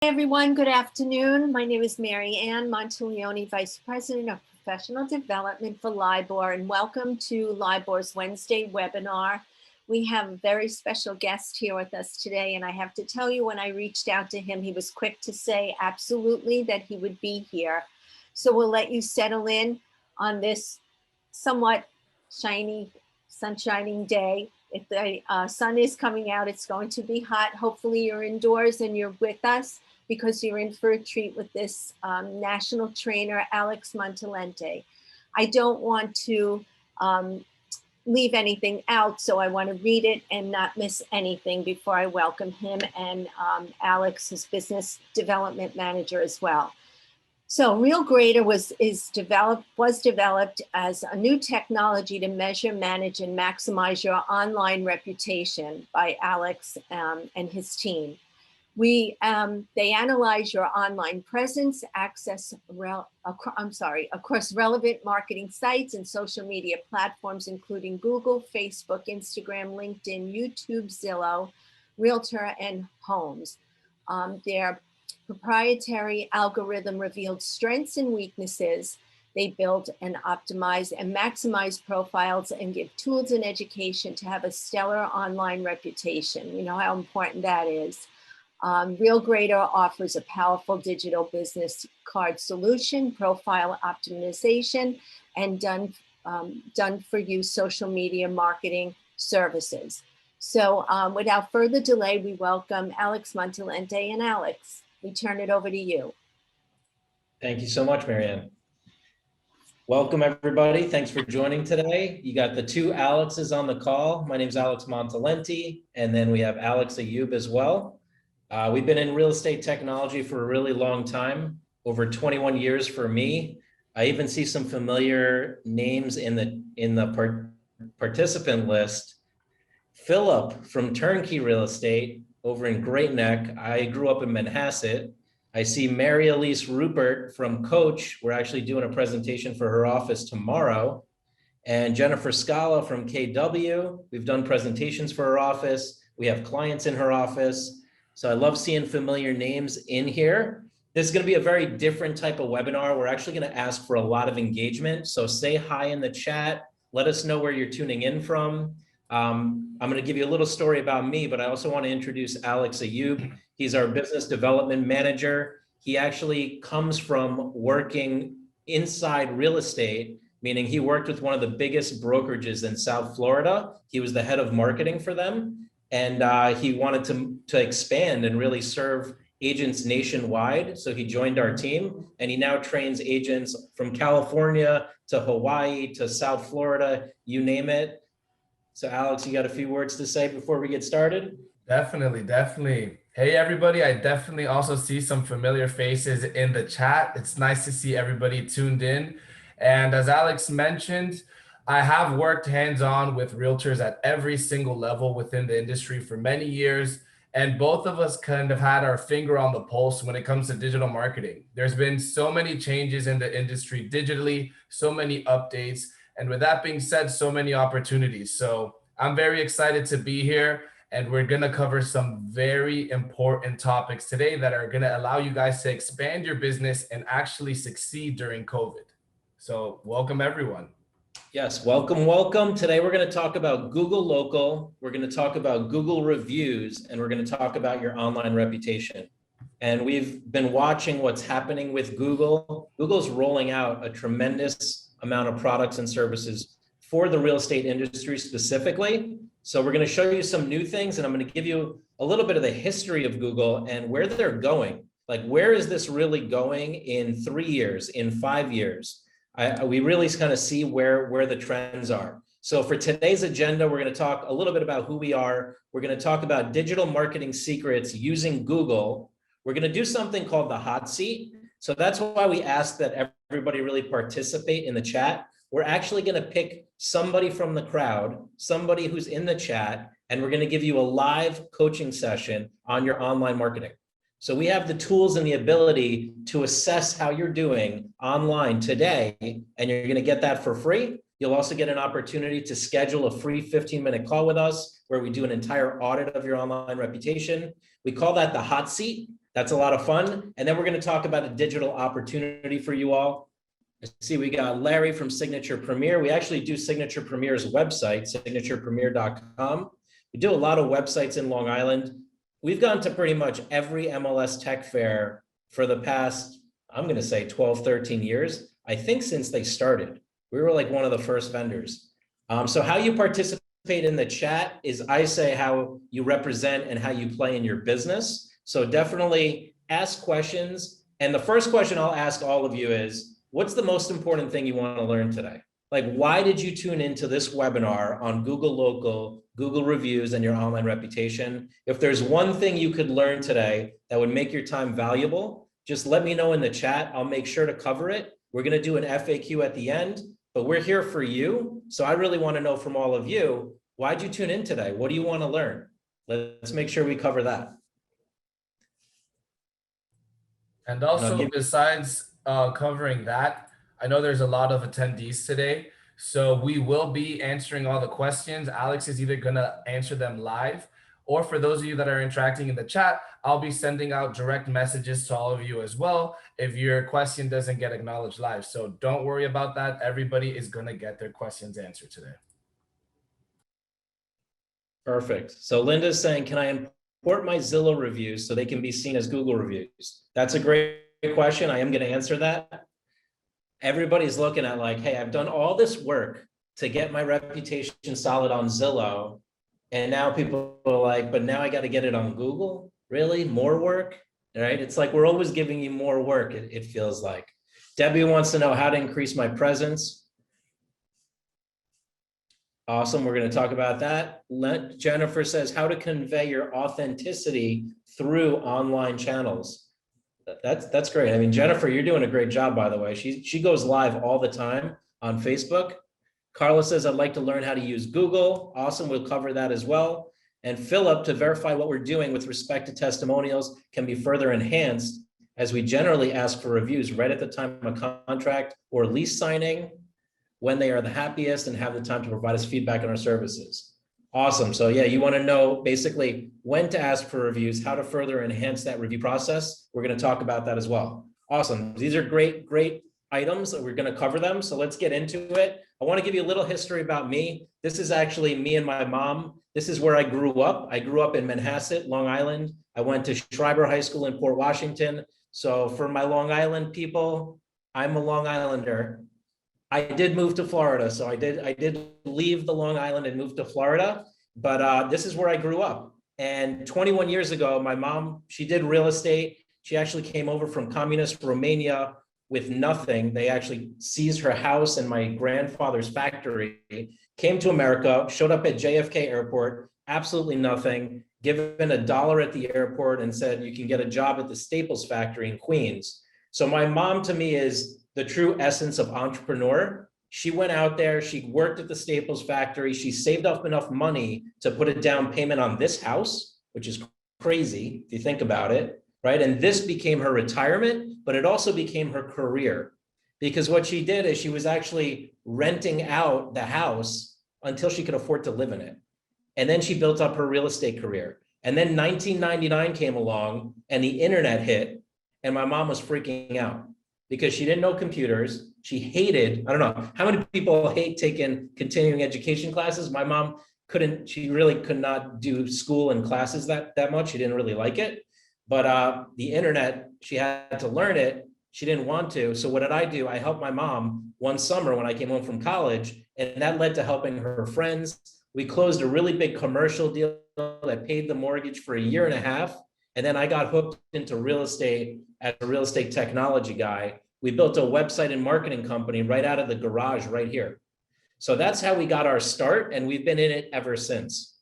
Hi, everyone. Good afternoon. My name is Mary Ann Monteleone, Vice President of Professional Development for LIBOR, and welcome to LIBOR's Wednesday webinar. We have a very special guest here with us today, and I have to tell you, when I reached out to him, he was quick to say absolutely that he would be here. So we'll let you settle in on this somewhat shiny, sunshining day. If the sun is coming out, it's going to be hot. Hopefully you're indoors and you're with us, because you're in for a treat with this national trainer, Alex Montalente. I don't want to leave anything out, so I want to read it and not miss anything before I welcome him and Alex, his business development manager as well. So RealGrader was developed as a new technology to measure, manage, and maximize your online reputation by Alex and his team. They analyze your online presence, across relevant marketing sites and social media platforms, including Google, Facebook, Instagram, LinkedIn, YouTube, Zillow, Realtor, and Homes. Their proprietary algorithm revealed strengths and weaknesses. They build and optimize and maximize profiles and give tools and education to have a stellar online reputation. You know how important that is. RealGrader offers a powerful digital business card solution, profile optimization, and done for you social media marketing services. So without further delay, we welcome Alex Montalente. And Alex, we turn it over to you. Thank you so much, Marianne. Welcome, everybody. Thanks for joining today. You got the two Alexes on the call. My name is Alex Montalente, and then we have Alex Ayub as well. We've been in real estate technology for a really long time, over 21 years for me. I even see some familiar names in the participant list. Philip from Turnkey Real Estate over in Great Neck. I grew up in Manhasset. I see Mary Elise Rupert from Coach. We're actually doing a presentation for her office tomorrow. And Jennifer Scala from KW. We've done presentations for her office. We have clients in her office. So I love seeing familiar names in here. This is going to be a very different type of webinar. We're actually going to ask for a lot of engagement. So say hi in the chat. Let us know where you're tuning in from. I'm going to give you a little story about me, but I also want to introduce Alex Ayub. He's our business development manager. He actually comes from working inside real estate, meaning he worked with one of the biggest brokerages in South Florida. He was the head of marketing for them. And he wanted to expand and really serve agents nationwide. So he joined our team, and he now trains agents from California to Hawaii to South Florida, you name it. So Alex, you got a few words to say before we get started? Definitely. Hey, everybody. I definitely also see some familiar faces in the chat. It's nice to see everybody tuned in. And as Alex mentioned, I have worked hands-on with realtors at every single level within the industry for many years. And both of us kind of had our finger on the pulse when it comes to digital marketing. There's been so many changes in the industry digitally, so many updates. And with that being said, so many opportunities. So I'm very excited to be here. And we're going to cover some very important topics today that are going to allow you guys to expand your business and actually succeed during COVID. So welcome, everyone. Yes, welcome. Today we're going to talk about Google Local, we're going to talk about Google Reviews, and we're going to talk about your online reputation. And we've been watching what's happening with Google. Google's rolling out a tremendous amount of products and services for the real estate industry specifically. So we're going to show you some new things, and I'm going to give you a little bit of the history of Google and where they're going. Like, where is this really going in 3 years, in 5 years? We really kind of see where the trends are. So for today's agenda, we're going to talk a little bit about who we are. We're going to talk about digital marketing secrets using Google. We're going to do something called the hot seat. So that's why we ask that everybody really participate in the chat. We're actually going to pick somebody from the crowd, somebody who's in the chat, and we're going to give you a live coaching session on your online marketing. So we have the tools and the ability to assess how you're doing online today, and you're going to get that for free. You'll also get an opportunity to schedule a free 15-minute call with us where we do an entire audit of your online reputation. We call that the hot seat. That's a lot of fun. And then we're going to talk about a digital opportunity for you all. I see we got Larry from Signature Premier. We actually do Signature Premier's website, signaturepremier.com. We do a lot of websites in Long Island. We've gone to pretty much every MLS tech fair for the past, I'm going to say 12, 13 years. I think since they started, we were like one of the first vendors. So how you participate in the chat is I say how you represent and how you play in your business. So definitely ask questions. And the first question I'll ask all of you is, what's the most important thing you want to learn today? Like, why did you tune into this webinar on Google Local, Google Reviews, and your online reputation? If there's one thing you could learn today that would make your time valuable, just let me know in the chat. I'll make sure to cover it. We're going to do an FAQ at the end, but we're here for you. So I really want to know from all of you, why'd you tune in today? What do you want to learn? Let's make sure we cover that. And also, besides covering that, I know there's a lot of attendees today, so we will be answering all the questions. Alex is either going to answer them live, or for those of you that are interacting in the chat, I'll be sending out direct messages to all of you as well if your question doesn't get acknowledged live. So don't worry about that. Everybody is going to get their questions answered today. Perfect. So Linda's saying, can I import my Zillow reviews so they can be seen as Google reviews? That's a great question. I am going to answer that. Everybody's looking at like, hey, I've done all this work to get my reputation solid on Zillow. And now people are like, but now I got to get it on Google. Really? More work? Right? It's like, we're always giving you more work. It feels like. Debbie wants to know how to increase my presence. Awesome. We're going to talk about that. Jennifer says how to convey your authenticity through online channels. That's great. I mean, Jennifer, you're doing a great job, by the way. She goes live all the time on Facebook. Carla says, I'd like to learn how to use Google. Awesome. We'll cover that as well. And Philip, to verify what we're doing with respect to testimonials can be further enhanced as we generally ask for reviews right at the time of contract or lease signing, when they are the happiest and have the time to provide us feedback on our services. Awesome. So yeah, you want to know basically when to ask for reviews, how to further enhance that review process. We're going to talk about that as well. Awesome. These are great items that we're going to cover them. So let's get into it. I want to give you a little history about me. This is actually me and my mom. This is where I grew up. I grew up in Manhasset, Long Island. I went to Schreiber High School in Port Washington. So for my Long Island people, I'm a Long Islander. I did move to Florida. So I did leave the Long Island and move to Florida, but this is where I grew up. And 21 years ago, my mom, she did real estate. She actually came over from communist Romania with nothing. They actually seized her house and my grandfather's factory, came to America, showed up at JFK airport, absolutely nothing, given $1 at the airport and said, you can get a job at the Staples factory in Queens. So my mom to me is the true essence of entrepreneur. She went out there, she worked at the Staples factory, she saved up enough money to put a down payment on this house, which is crazy if you think about it, right? And this became her retirement, but it also became her career. Because what she did is she was actually renting out the house until she could afford to live in it. And then she built up her real estate career. And then 1999 came along and the internet hit and my mom was freaking out because she didn't know computers. She hated, I don't know, how many people hate taking continuing education classes? My mom couldn't, she really could not do school and classes that much. She didn't really like it. But the internet, she had to learn it. She didn't want to. So what did I do? I helped my mom one summer when I came home from college, and that led to helping her friends. We closed a really big commercial deal that paid the mortgage for 1.5 years. And then I got hooked into real estate as a real estate technology guy. We built a website and marketing company right out of the garage right here. So that's how we got our start, and we've been in it ever since.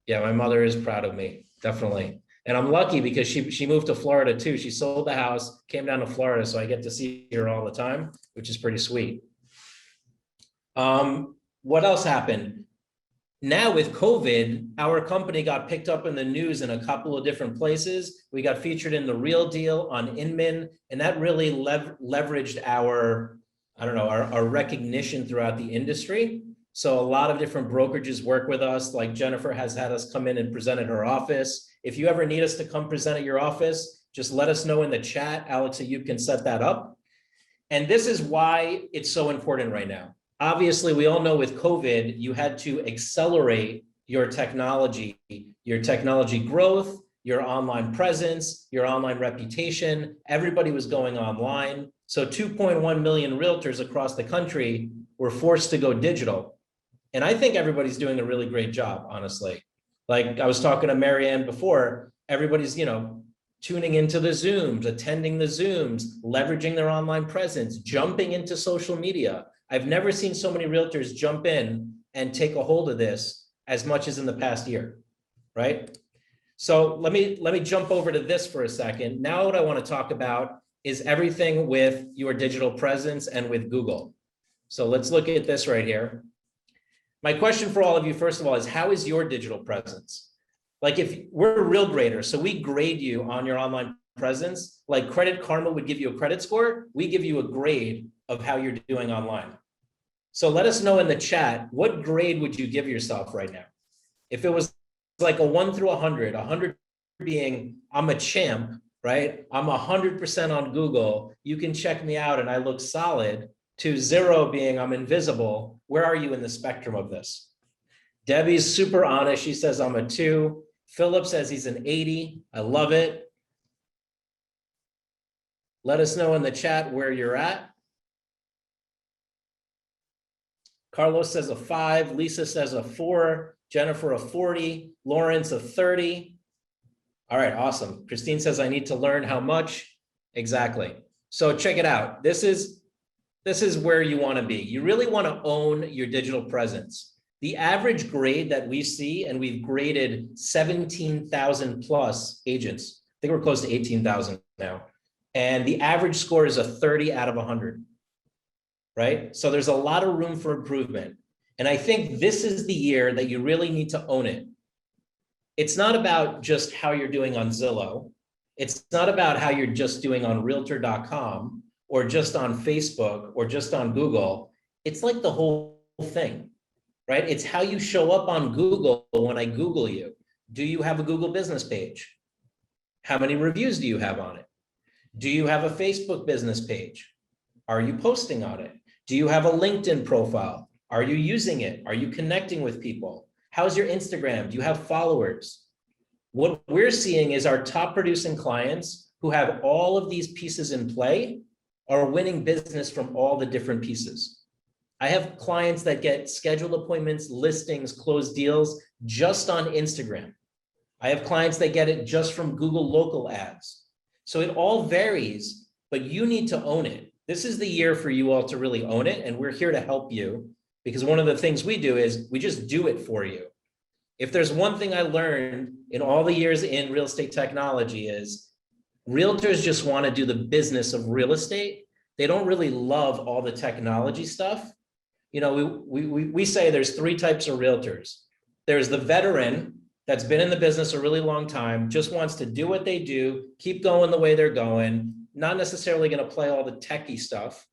Yeah, my mother is proud of me, definitely. And I'm lucky because she moved to Florida too. She sold the house, came down to Florida, so I get to see her all the time, which is pretty sweet. What else happened? Now with COVID, our company got picked up in the news in a couple of different places. We got featured in The Real Deal on Inman, and that really leveraged our, I don't know, our recognition throughout the industry. So a lot of different brokerages work with us. Like Jennifer has had us come in and present at her office. If you ever need us to come present at your office, just let us know in the chat. Alex, you can set that up. And this is why it's so important right now. Obviously, we all know with COVID, you had to accelerate your technology growth, your online presence, your online reputation. Everybody was going online. So 2.1 million realtors across the country were forced to go digital. And I think everybody's doing a really great job, honestly. Like I was talking to Marianne before, everybody's, tuning into the Zooms, attending the Zooms, leveraging their online presence, jumping into social media. I've never seen so many realtors jump in and take a hold of this as much as in the past year, right? So let me jump over to this for a second. Now what I want to talk about is everything with your digital presence and with Google. So let's look at this right here. My question for all of you, first of all, is how is your digital presence? Like if we're real graders, so we grade you on your online presence, like Credit Karma would give you a credit score, we give you a grade of how you're doing online. So let us know in the chat, what grade would you give yourself right now? If it was like a 1 through 100, 100 being I'm a champ, right? I'm 100% on Google, you can check me out and I look solid, to 0 being I'm invisible. Where are you in the spectrum of this? Debbie's super honest. She says I'm a 2. Philip says he's an 80. I love it. Let us know in the chat where you're at. Carlos says a 5. Lisa says a 4. Jennifer a 40. Lawrence a 30. All right, awesome. Christine says I need to learn how much. Exactly. So check it out. This is where you want to be. You really want to own your digital presence. The average grade that we see, and we've graded 17,000 plus agents. I think we're close to 18,000 now. And the average score is a 30 out of 100, right? So there's a lot of room for improvement. And I think this is the year that you really need to own it. It's not about just how you're doing on Zillow. It's not about how you're just doing on realtor.com or just on Facebook or just on Google. It's like the whole thing. Right? It's how you show up on Google when I Google you. Do you have a Google business page? How many reviews do you have on it? Do you have a Facebook business page? Are you posting on it? Do you have a LinkedIn profile? Are you using it? Are you connecting with people? How's your Instagram? Do you have followers? What we're seeing is our top producing clients who have all of these pieces in play are winning business from all the different pieces. I have clients that get scheduled appointments, listings, closed deals just on Instagram. I have clients that get it just from Google local ads. So it all varies, but you need to own it. This is the year for you all to really own it. And we're here to help you because one of the things we do is we just do it for you. If there's one thing I learned in all the years in real estate technology is realtors just want to do the business of real estate. They don't really love all the technology stuff. We say there's 3 types of realtors. There's the veteran that's been in the business a really long time, just wants to do what they do, keep going the way they're going, not necessarily going to play all the techie stuff,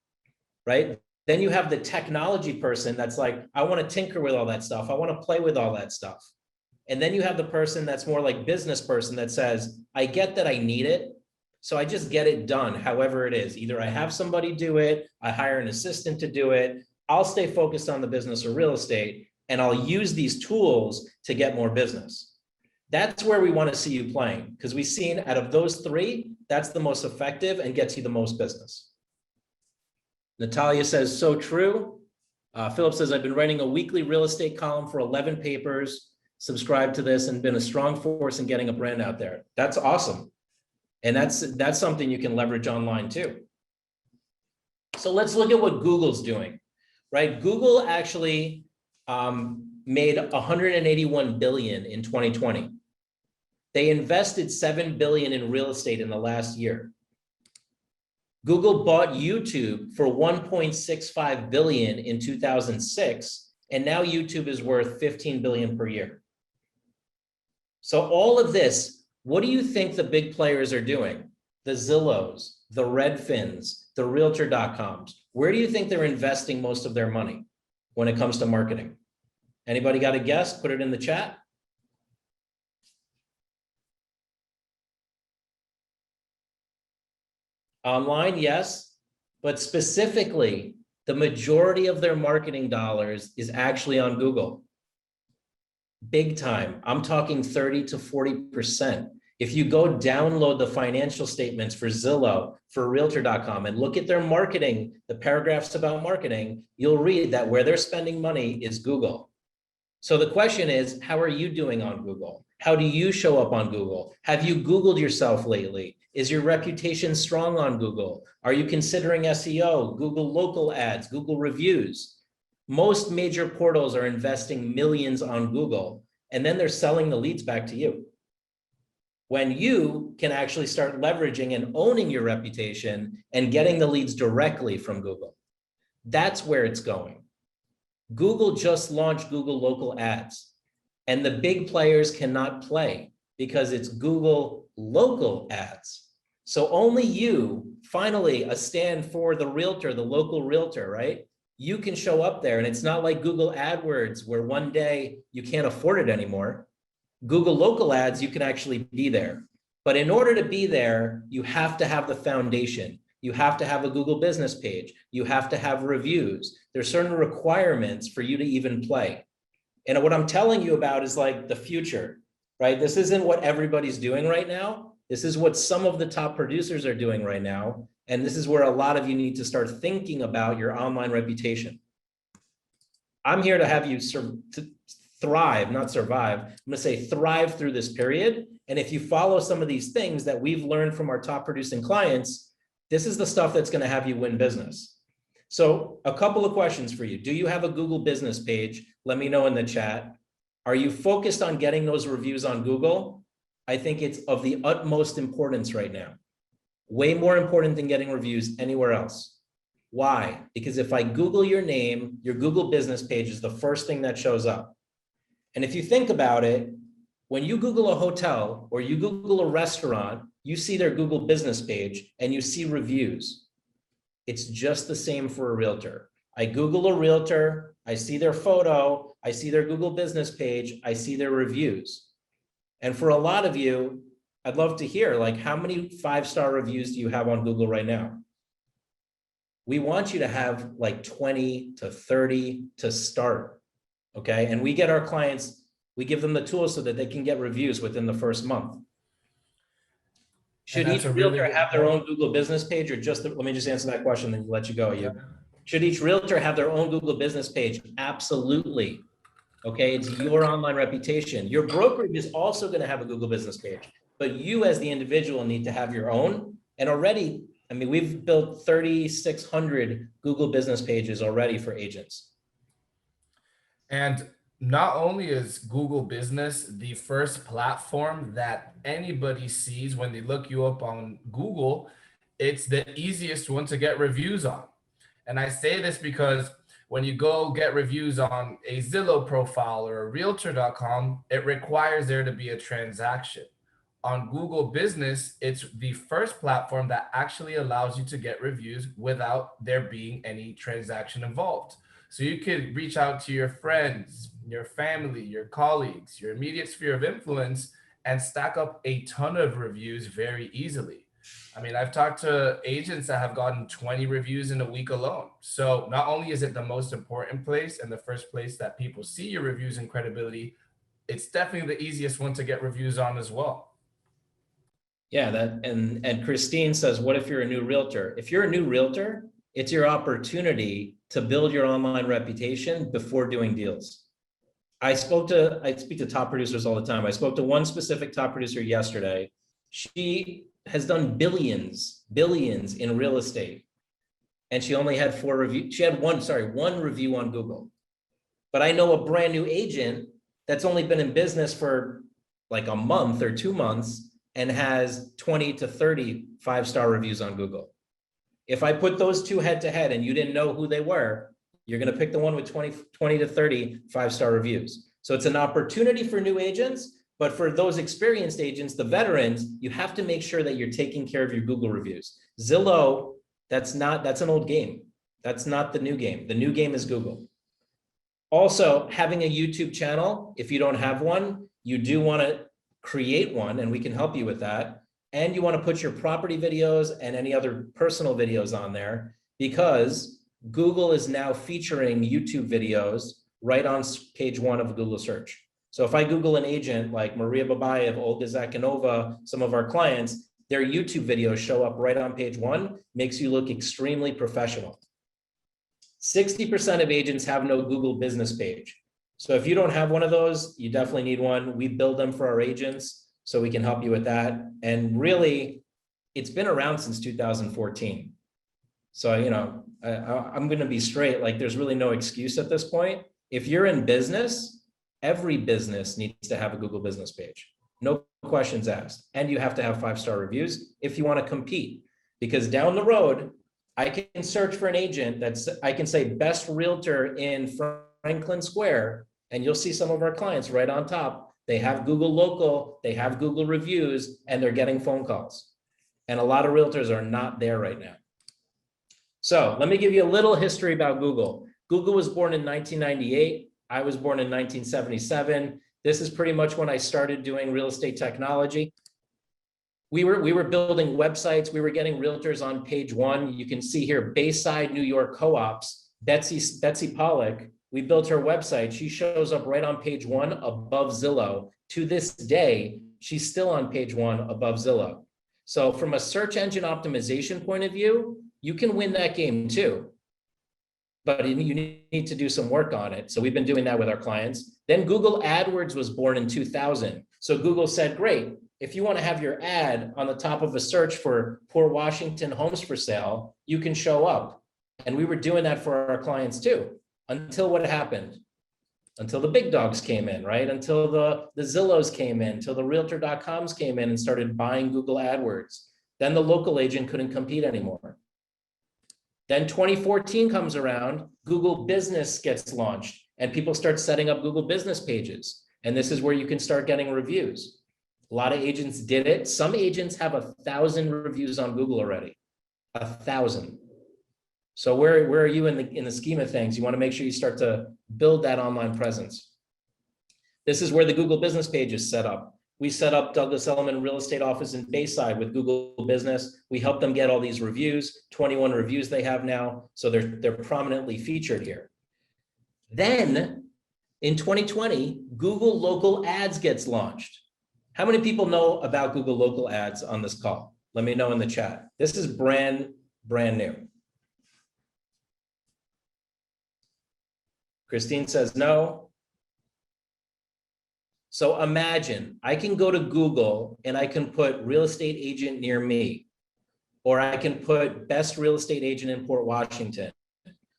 right? Then you have the technology person that's like, I want to tinker with all that stuff. I want to play with all that stuff. And then you have the person that's more like business person that says, I get that I need it. So I just get it done, however it is. Either I have somebody do it, I hire an assistant to do it, I'll stay focused on the business or real estate, and I'll use these tools to get more business. That's where we want to see you playing, because we've seen out of those 3, that's the most effective and gets you the most business. Natalia says, so true. Philip says, I've been writing a weekly real estate column for 11 papers, subscribed to this, and been a strong force in getting a brand out there. That's awesome. And that's something you can leverage online too. So let's look at what Google's doing. Right? Google actually made $181 billion in 2020. They invested $7 billion in real estate in the last year. Google bought YouTube for $1.65 billion in 2006, and now YouTube is worth $15 billion per year. So all of this, what do you think the big players are doing? The Zillows, the Redfins, the Realtor.coms. Where do you think they're investing most of their money? when it comes to marketing? Anybody got a guess? Put it in the chat. Online, yes, but specifically, the majority of their marketing dollars is actually on Google. Big time. I'm talking 30 to 40%. If you go download the financial statements for Zillow, for Realtor.com, and look at their marketing, the paragraphs about marketing, you'll read that where they're spending money is Google. So the question is, how are you doing on Google? How do you show up on Google? Have you Googled yourself lately? Is your reputation strong on Google? Are you considering SEO, Google local ads, Google reviews? Most major portals are investing millions on Google, and then they're selling the leads back to you. When you can actually start leveraging and owning your reputation and getting the leads directly from Google. That's where it's going. Google just launched Google local ads, and the big players cannot play because it's Google local ads. So only you, finally, a stand for the realtor, the local realtor, right? You can show up there, and it's not like Google AdWords where one day you can't afford it anymore. Google local ads, you can actually be there. But in order to be there, you have to have the foundation. You have to have a Google business page. You have to have reviews. There's certain requirements for you to even play. And what I'm telling you about is like the future, right? This isn't what everybody's doing right now. This is what some of the top producers are doing right now. And this is where a lot of you need to start thinking about your online reputation. I'm here to have you thrive, not survive. I'm going to say thrive through this period. And if you follow some of these things that we've learned from our top producing clients, this is the stuff that's going to have you win business. So a couple of questions for you. Do you have a Google business page? Let me know in the chat. Are you focused on getting those reviews on Google? I think it's of the utmost importance right now. Way more important than getting reviews anywhere else. Why? Because if I Google your name, your Google business page is the first thing that shows up. And if you think about it, when you Google a hotel or you Google a restaurant, you see their Google business page and you see reviews. It's just the same for a realtor. I Google a realtor, I see their photo, I see their Google business page, I see their reviews. And for a lot of you, I'd love to hear, like, how many 5-star reviews do you have on Google right now? We want you to have like 20 to 30 to start, okay? And we get our clients, we give them the tools so that they can get reviews within the first month. Should each realtor have their own Google business page, or just, let me just answer that question, then let you go. Should each realtor have their own Google business page? Absolutely. Okay, it's your online reputation. Your brokerage is also going to have a Google business page, but you as the individual need to have your own. And already, I mean, we've built 3,600 Google business pages already for agents. And not only is Google Business the first platform that anybody sees when they look you up on Google, it's the easiest one to get reviews on. And I say this because when you go get reviews on a Zillow profile or a Realtor.com, it requires there to be a transaction. On Google Business, it's the first platform that actually allows you to get reviews without there being any transaction involved. So you could reach out to your friends, your family, your colleagues, your immediate sphere of influence, and stack up a ton of reviews very easily. I mean, I've talked to agents that have gotten 20 reviews in a week alone. So not only is it the most important place and the first place that people see your reviews and credibility, it's definitely the easiest one to get reviews on as well. Yeah, and Christine says, what if you're a new realtor? If you're a new realtor, it's your opportunity to build your online reputation before doing deals. I speak to top producers all the time. I spoke to one specific top producer yesterday. She has done billions in real estate. And she only had 4 reviews. She had one review on Google. But I know a brand new agent that's only been in business for like a month or 2 months and has 20 to 30 5-star reviews on Google. If I put those two head to head and you didn't know who they were, you're going to pick the one with 20 to 30 5-star reviews. So it's an opportunity for new agents, but for those experienced agents, the veterans, you have to make sure that you're taking care of your Google reviews. Zillow, that's an old game. That's not the new game. The new game is Google. Also, having a YouTube channel, if you don't have one, you do want to create one, and we can help you with that. And you want to put your property videos and any other personal videos on there, because Google is now featuring YouTube videos right on page 1 of Google search. So if I Google an agent like Maria Babayev, Olga Zakhanova, some of our clients, their YouTube videos show up right on page 1, makes you look extremely professional. 60% of agents have no Google business page. So if you don't have one of those, you definitely need one. We build them for our agents, so we can help you with that. And really, it's been around since 2014. So, you know, I'm going to be straight, like there's really no excuse at this point. If you're in business, every business needs to have a Google business page. No questions asked. And you have to have 5-star reviews if you want to compete, because down the road, I can search for an agent I can say best realtor in Franklin Square, and you'll see some of our clients right on top. They have Google local, they have Google reviews, and they're getting phone calls. And a lot of realtors are not there right now. So let me give you a little history about Google. Google was born in 1998. I was born in 1977. This is pretty much when I started doing real estate technology. We were building websites. We were getting realtors on page 1. You can see here, Bayside, New York co-ops, Betsy Pollock. We built her website. She shows up right on page 1 above Zillow. To this day, she's still on page 1 above Zillow. So from a search engine optimization point of view, you can win that game too, but you need to do some work on it. So we've been doing that with our clients. Then Google AdWords was born in 2000. So Google said, great, if you want to have your ad on the top of a search for Port Washington homes for sale, you can show up. And we were doing that for our clients too, until what happened? Until the big dogs came in, right? Until the Zillows came in, until the Realtor.coms came in and started buying Google AdWords. Then the local agent couldn't compete anymore. Then 2014 comes around, Google Business gets launched, and people start setting up Google Business pages. And this is where you can start getting reviews. A lot of agents did it. Some agents have 1,000 reviews on Google already, 1,000. So where are you in the scheme of things? You want to make sure you start to build that online presence. This is where the Google Business page is set up. We set up Douglas Elliman Real Estate Office in Bayside with Google Business. We help them get all these reviews, 21 reviews they have now. So they're prominently featured here. Then in 2020, Google Local Ads gets launched. How many people know about Google Local Ads on this call? Let me know in the chat. This is brand new. Christine says no. So imagine I can go to Google and I can put real estate agent near me, or I can put best real estate agent in Port Washington,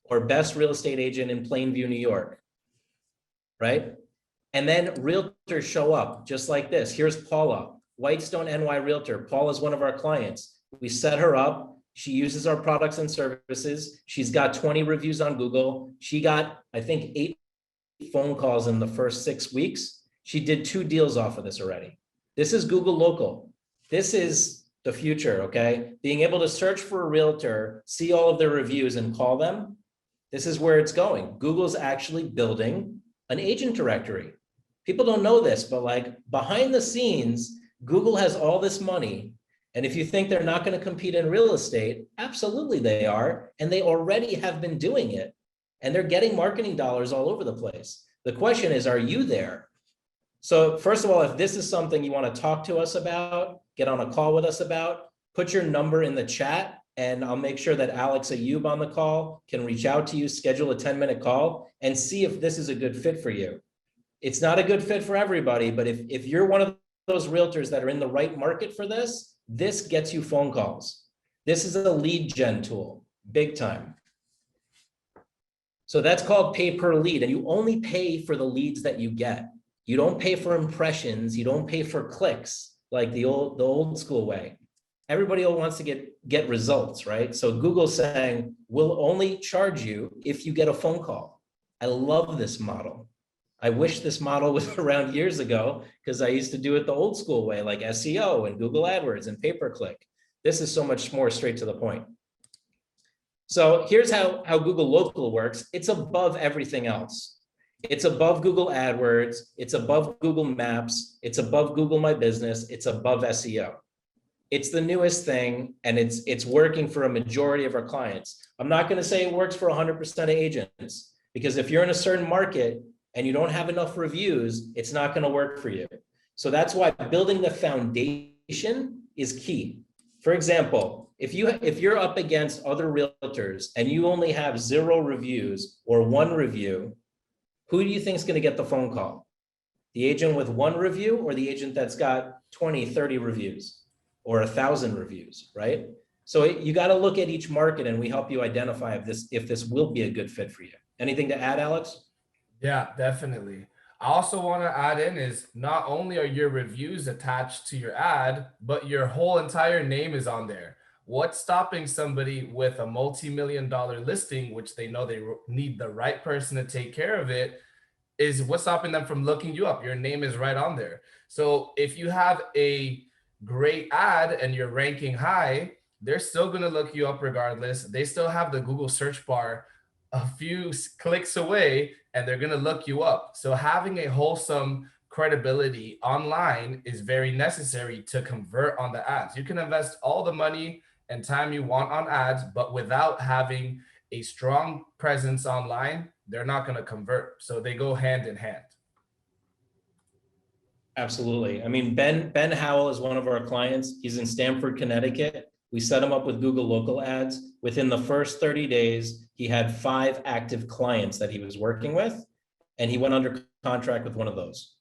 or best real estate agent in Plainview, New York, right? And then realtors show up just like this. Here's Paula, Whitestone NY Realtor. Paula is one of our clients. We set her up. She uses our products and services. She's got 20 reviews on Google. She got, I think, 8 phone calls in the first 6 weeks. She did 2 deals off of this already. This is Google Local. This is the future, okay? Being able to search for a realtor, see all of their reviews and call them. This is where it's going. Google's actually building an agent directory. People don't know this, but like behind the scenes, Google has all this money. And if you think they're not going to compete in real estate, absolutely they are. And they already have been doing it. And they're getting marketing dollars all over the place. The question is, are you there? So first of all, if this is something you want to talk to us about, get on a call with us about, put your number in the chat, and I'll make sure that Alex Ayub on the call can reach out to you, schedule a 10-minute call, and see if this is a good fit for you. It's not a good fit for everybody, but if you're one of those realtors that are in the right market for this, this gets you phone calls. This is a lead gen tool, big time. So that's called pay per lead, and you only pay for the leads that you get. You don't pay for impressions. You don't pay for clicks like the old school way. Everybody wants to get results, right? So Google's saying, we'll only charge you if you get a phone call. I love this model. I wish this model was around years ago, because I used to do it the old school way, like SEO and Google AdWords and pay-per-click. This is so much more straight to the point. So here's how Google Local works. It's above everything else. It's above Google AdWords. It's above Google Maps. It's above Google My Business. It's above SEO. It's the newest thing, and it's working for a majority of our clients. I'm not going to say it works for 100% of agents, because if you're in a certain market and you don't have enough reviews, it's not going to work for you. So that's why building the foundation is key. For example, if you're up against other realtors and you only have 0 reviews or 1 review, who do you think is going to get the phone call? The agent with 1 review or the agent that's got 20, 30 reviews or 1,000 reviews, right? So you got to look at each market, and we help you identify if this will be a good fit for you. Anything to add, Alex? Yeah, definitely. I also want to add in is not only are your reviews attached to your ad, but your whole entire name is on there. What's stopping somebody with a multi-million-dollar listing, which they know they need the right person to take care of it, is what's stopping them from looking you up? Your name is right on there. So if you have a great ad and you're ranking high, they're still going to look you up regardless. They still have the Google search bar a few clicks away, and they're going to look you up. So having a wholesome credibility online is very necessary to convert on the ads. You can invest all the money and time you want on ads, but without having a strong presence online, they're not going to convert. So they go hand in hand. Absolutely. I mean, Ben Howell is one of our clients. He's in Stamford, Connecticut. We set him up with Google local ads. Within the first 30 days, he had 5 active clients that he was working with, and he went under contract with one of those.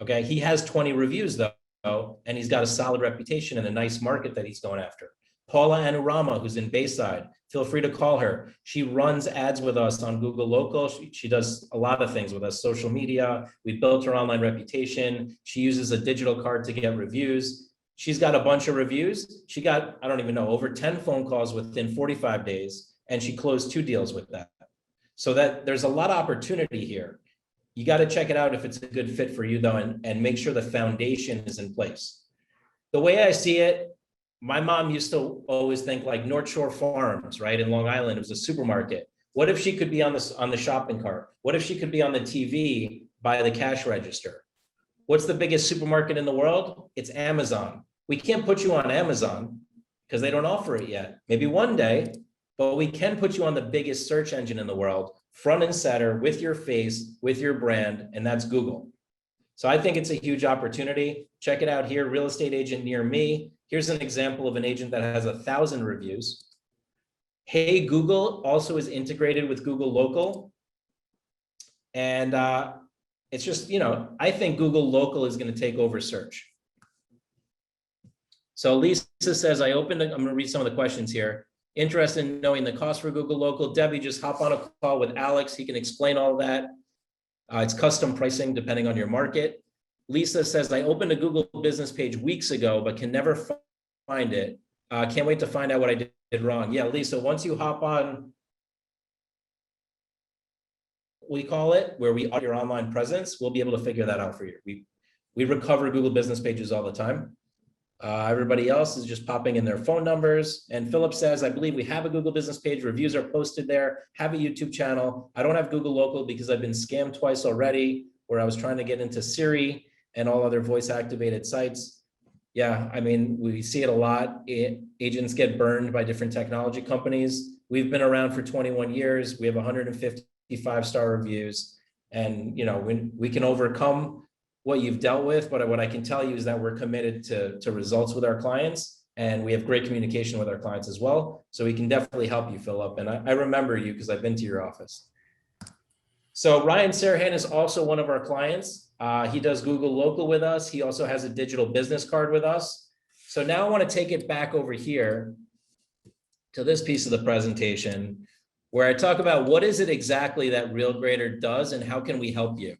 Okay. He has 20 reviews though, and he's got a solid reputation in a nice market that he's going after. Paula Anurama, who's in Bayside, feel free to call her. She runs ads with us on Google Local. She does a lot of things with us, social media. We built her online reputation. She uses a digital card to get reviews. She's got a bunch of reviews. She got, I don't even know, over 10 phone calls within 45 days, and she closed 2 deals with that. So that there's a lot of opportunity here. You got to check it out if it's a good fit for you though, and make sure the foundation is in place. The way I see it, my mom used to always think like North Shore Farms, right? In Long Island, it was a supermarket. What if she could be on the shopping cart? What if she could be on the TV by the cash register? What's the biggest supermarket in the world? It's Amazon. We can't put you on Amazon because they don't offer it yet. Maybe one day, but we can put you on the biggest search engine in the world, front and center, with your face, with your brand, and that's Google. So I think it's a huge opportunity. Check it out here, real estate agent near me. Here's an example of an agent that has 1,000 reviews. Hey Google also is integrated with Google Local. And it's just, I think Google Local is going to take over search. So Lisa says, I'm going to read some of the questions here. Interested in knowing the cost for Google Local. Debbie, just hop on a call with Alex. He can explain all of that. It's custom pricing depending on your market. Lisa says, I opened a Google business page weeks ago, but can never find it. Can't wait to find out what I did wrong. Yeah, Lisa, once you hop on, we call it, where we audit your online presence, we'll be able to figure that out for you. We recover Google business pages all the time. Everybody else is just popping in their phone numbers. And Philip says, I believe we have a Google business page. Reviews are posted there. Have a YouTube channel. I don't have Google Local because I've been scammed twice already, where I was trying to get into Siri and all other voice activated sites. Yeah, I mean, we see it a lot. Agents get burned by different technology companies. We've been around for 21 years. We have 150 5-star reviews, and we can overcome what you've dealt with, but what I can tell you is that we're committed to results with our clients, and we have great communication with our clients as well. So we can definitely help you, Philip. And I remember you because I've been to your office. So Ryan Sarahan is also one of our clients. He does Google Local with us. He also has a digital business card with us. So now I want to take it back over here to this piece of the presentation, where I talk about what is it exactly that RealGrader does and how can we help you.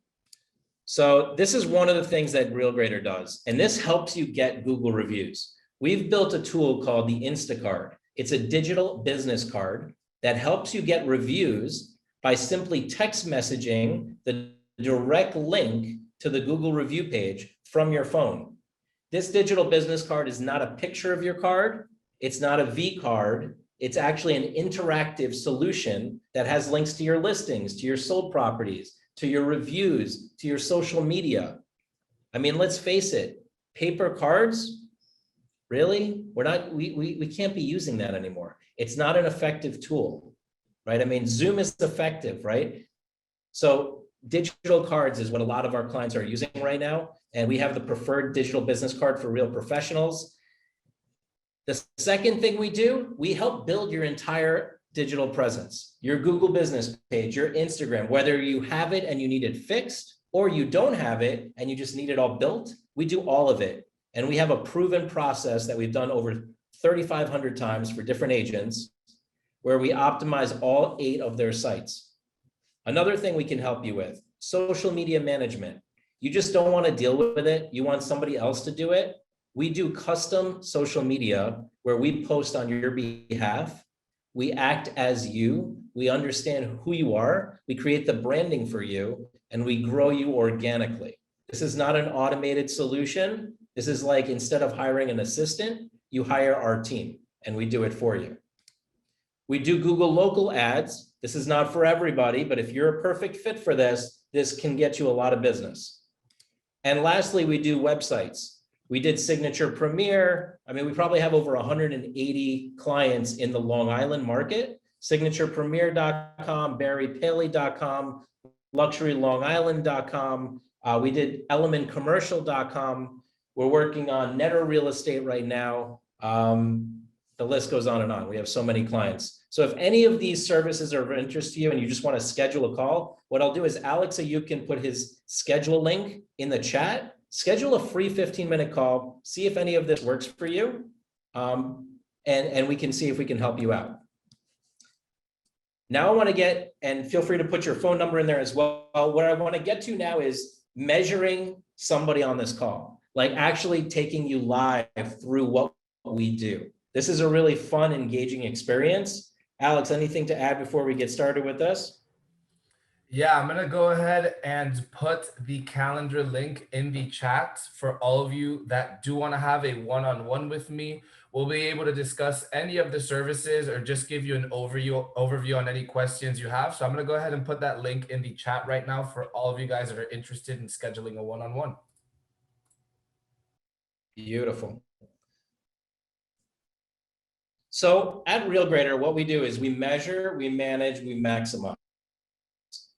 So this is one of the things that RealGrader does, and this helps you get Google reviews. We've built a tool called the Instacard. It's a digital business card that helps you get reviews by simply text messaging the direct link to the Google review page from your phone. This digital business card is not a picture of your card. It's not a V card. It's actually an interactive solution that has links to your listings, to your sold properties, to your reviews, to your social media. I mean, let's face it, paper cards, really? We can't be using that anymore. It's not an effective tool, right? I mean, Zoom is effective, right? So digital cards is what a lot of our clients are using right now. And we have the preferred digital business card for real professionals. The second thing we do, we help build your entire digital presence, your Google business page, your Instagram, whether you have it and you need it fixed or you don't have it and you just need it all built, we do all of it. And we have a proven process that we've done over 3,500 times for different agents where we optimize all 8 of their sites. Another thing we can help you with, social media management. You just don't want to deal with it. You want somebody else to do it. We do custom social media where we post on your behalf. We act as you. We understand who you are. We create the branding for you and we grow you organically. This is not an automated solution. This is like, instead of hiring an assistant, you hire our team and we do it for you. We do Google local ads. This is not for everybody, but if you're a perfect fit for this, this can get you a lot of business. And lastly, we do websites. We did Signature Premier. I mean, we probably have over 180 clients in the Long Island market. SignaturePremier.com, BarryPaley.com, LuxuryLongIsland.com. We did ElementCommercial.com. We're working on Netter Real Estate right now. The list goes on and on. We have so many clients. So if any of these services are of interest to you and you just want to schedule a call, what I'll do is Alex Ayuk can put his schedule link in the chat. Schedule a free 15-minute call. See if any of this works for you. And we can see if we can help you out. Now I want to get, and feel free to put your phone number in there as well. What I want to get to now is measuring somebody on this call, like actually taking you live through what we do. This is a really fun, engaging experience. Alex, anything to add before we get started with this? Yeah, I'm gonna go ahead and put the calendar link in the chat for all of you that do want to have a one-on-one with me. We'll be able to discuss any of the services or just give you an overview on any questions you have. So I'm gonna go ahead and put that link in the chat right now for all of you guys that are interested in scheduling a one-on-one. Beautiful. So at RealGrader, what we do is we measure, we manage, we maximize.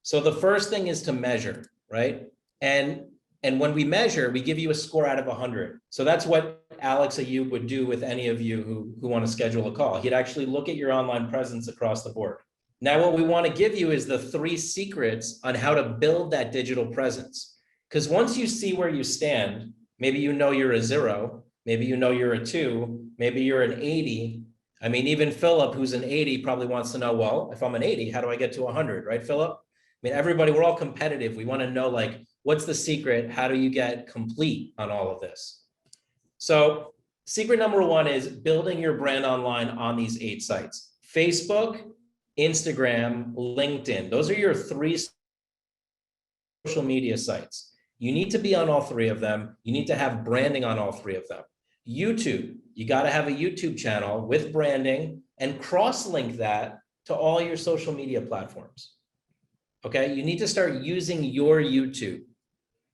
So the first thing is to measure, right? And when we measure, we give you a score out of 100. So that's what Alex Ayub would do with any of you who want to schedule a call. He'd actually look at your online presence across the board. Now, what we want to give you is the 3 secrets on how to build that digital presence. Because once you see where you stand, maybe you know you're a 0, maybe you know you're a 2, maybe you're an 80. I mean, even Philip, who's an 80, probably wants to know, well, if I'm an 80, how do I get to 100, right, Philip? I mean, everybody, we're all competitive. We want to know, like, what's the secret? How do you get complete on all of this? So secret number 1 is building your brand online on these 8 sites: Facebook, Instagram, LinkedIn. Those are your 3 social media sites. You need to be on all 3 of them. You need to have branding on all 3 of them. YouTube, you got to have a YouTube channel with branding and cross-link that to all your social media platforms. Okay, you need to start using your YouTube.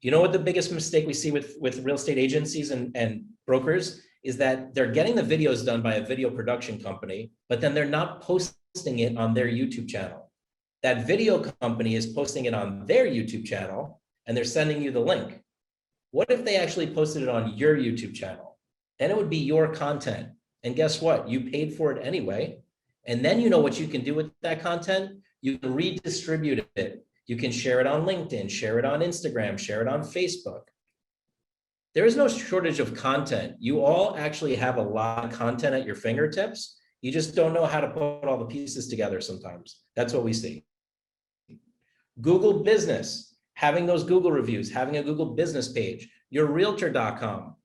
You know what the biggest mistake we see with real estate agencies and brokers is that they're getting the videos done by a video production company, but then they're not posting it on their YouTube channel. That video company is posting it on their YouTube channel and they're sending you the link. What if they actually posted it on your YouTube channel? Then it would be your content. And guess what? You paid for it anyway. And then you know what you can do with that content. You can redistribute it. You can share it on LinkedIn, share it on Instagram, share it on Facebook. There is no shortage of content. You all actually have a lot of content at your fingertips. You just don't know how to put all the pieces together sometimes. That's what we see. Google Business, having those Google reviews, having a Google business page, your Realtor.com.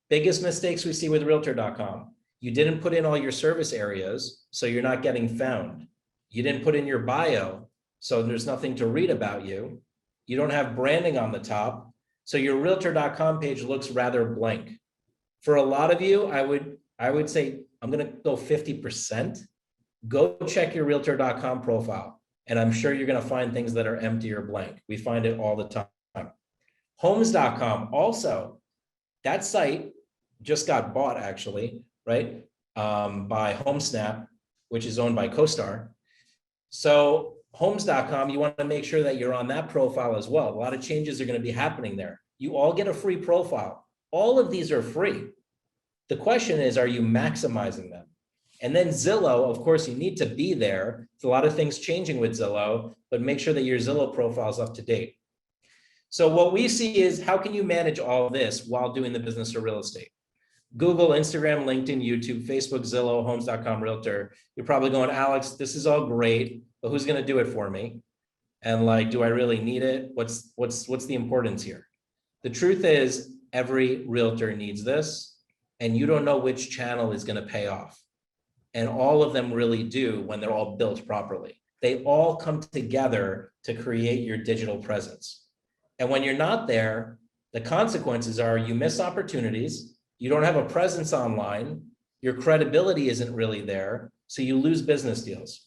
Biggest mistakes we see with Realtor.com. You didn't put in all your service areas, so you're not getting found. You didn't put in your bio, so there's nothing to read about you. You don't have branding on the top, so your Realtor.com page looks rather blank. For a lot of you, I would say, I'm gonna go 50%. Go check your Realtor.com profile And I'm sure you're going to find things that are empty or blank. We find it all the time. Homes.com also, that site just got bought actually, right? By HomeSnap, which is owned by CoStar. So homes.com, you want to make sure that you're on that profile as well. A lot of changes are going to be happening there. You all get a free profile. All of these are free. The question is, are you maximizing them? And then Zillow, of course, you need to be there. There's a lot of things changing with Zillow, but make sure that your Zillow profile is up to date. So what we see is, how can you manage all this while doing the business of real estate? Google, Instagram, LinkedIn, YouTube, Facebook, Zillow, homes.com, Realtor. You're probably going, Alex, this is all great, but who's going to do it for me? And like, do I really need it? What's the importance here? The truth is, every realtor needs this, and you don't know which channel is going to pay off. And all of them really do when they're all built properly. They all come together to create your digital presence. And when you're not there, the consequences are you miss opportunities, you don't have a presence online, your credibility isn't really there, so you lose business deals.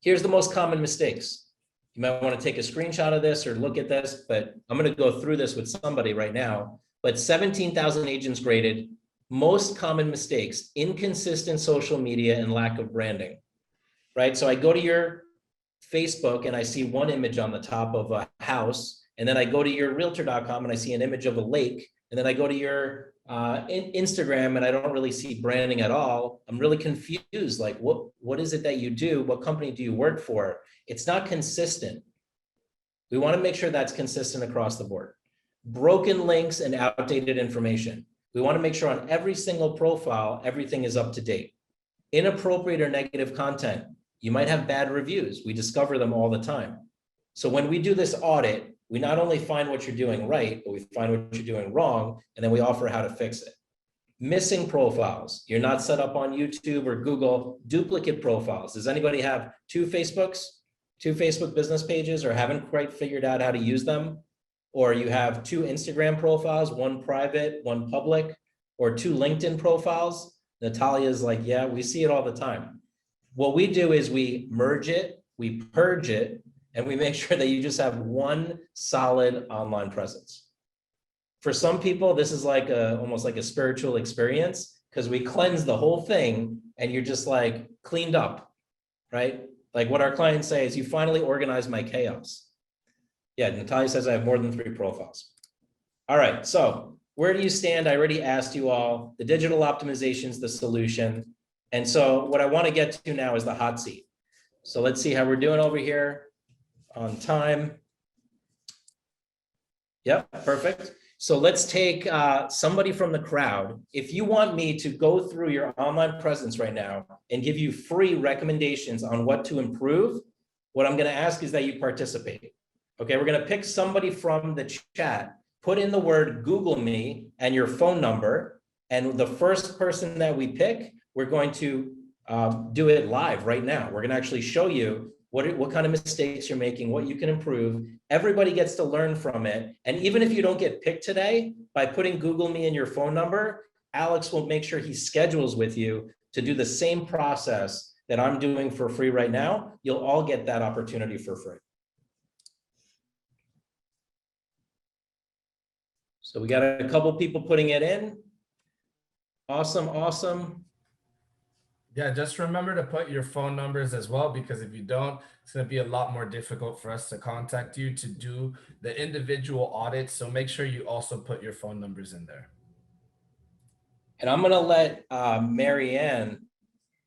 Here's the most common mistakes. You might want to take a screenshot of this or look at this, but I'm going to go through this with somebody right now. But 17,000 agents graded. Most common mistakes: inconsistent social media and lack of branding, right? So I go to your Facebook and I see one image on the top of a house, and then I go to your realtor.com and I see an image of a lake, and then I go to your Instagram and I don't really see branding at all. I'm really confused. Like, what is it that you do? What company do you work for? It's not consistent. We want to make sure that's consistent across the board. Broken links and outdated information. We want to make sure on every single profile, everything is up to date. Inappropriate or negative content. You might have bad reviews. We discover them all the time. So when we do this audit, we not only find what you're doing right, but we find what you're doing wrong, and then we offer how to fix it. Missing profiles. You're not set up on YouTube or Google. Duplicate profiles. Does anybody have two Facebook business pages, or haven't quite figured out how to use them? Or you have two Instagram profiles, one private, one public, or two LinkedIn profiles? Natalia's like, yeah, we see it all the time. What we do is we merge it, we purge it, and we make sure that you just have one solid online presence. For some people, this is like almost like a spiritual experience, because we cleanse the whole thing and you're just like cleaned up, right? Like what our clients say is, you finally organize my chaos. Yeah, Natalia says I have more than 3 profiles. All right, so where do you stand? I already asked you all. The digital optimization is the solution. And so what I want to get to now is the hot seat. So let's see how we're doing over here on time. Yep, perfect. So let's take somebody from the crowd. If you want me to go through your online presence right now and give you free recommendations on what to improve, what I'm going to ask is that you participate. Okay, we're going to pick somebody from the chat, put in the word Google me and your phone number, and the first person that we pick, we're going to do it live right now. We're going to actually show you what kind of mistakes you're making, what you can improve. Everybody gets to learn from it. And even if you don't get picked today, by putting Google me and your phone number, Alex will make sure he schedules with you to do the same process that I'm doing for free right now. You'll all get that opportunity for free. So we got a couple people putting it in. Awesome, awesome. Yeah, just remember to put your phone numbers as well, because if you don't, it's going to be a lot more difficult for us to contact you to do the individual audits. So make sure you also put your phone numbers in there. And I'm going to let Marianne,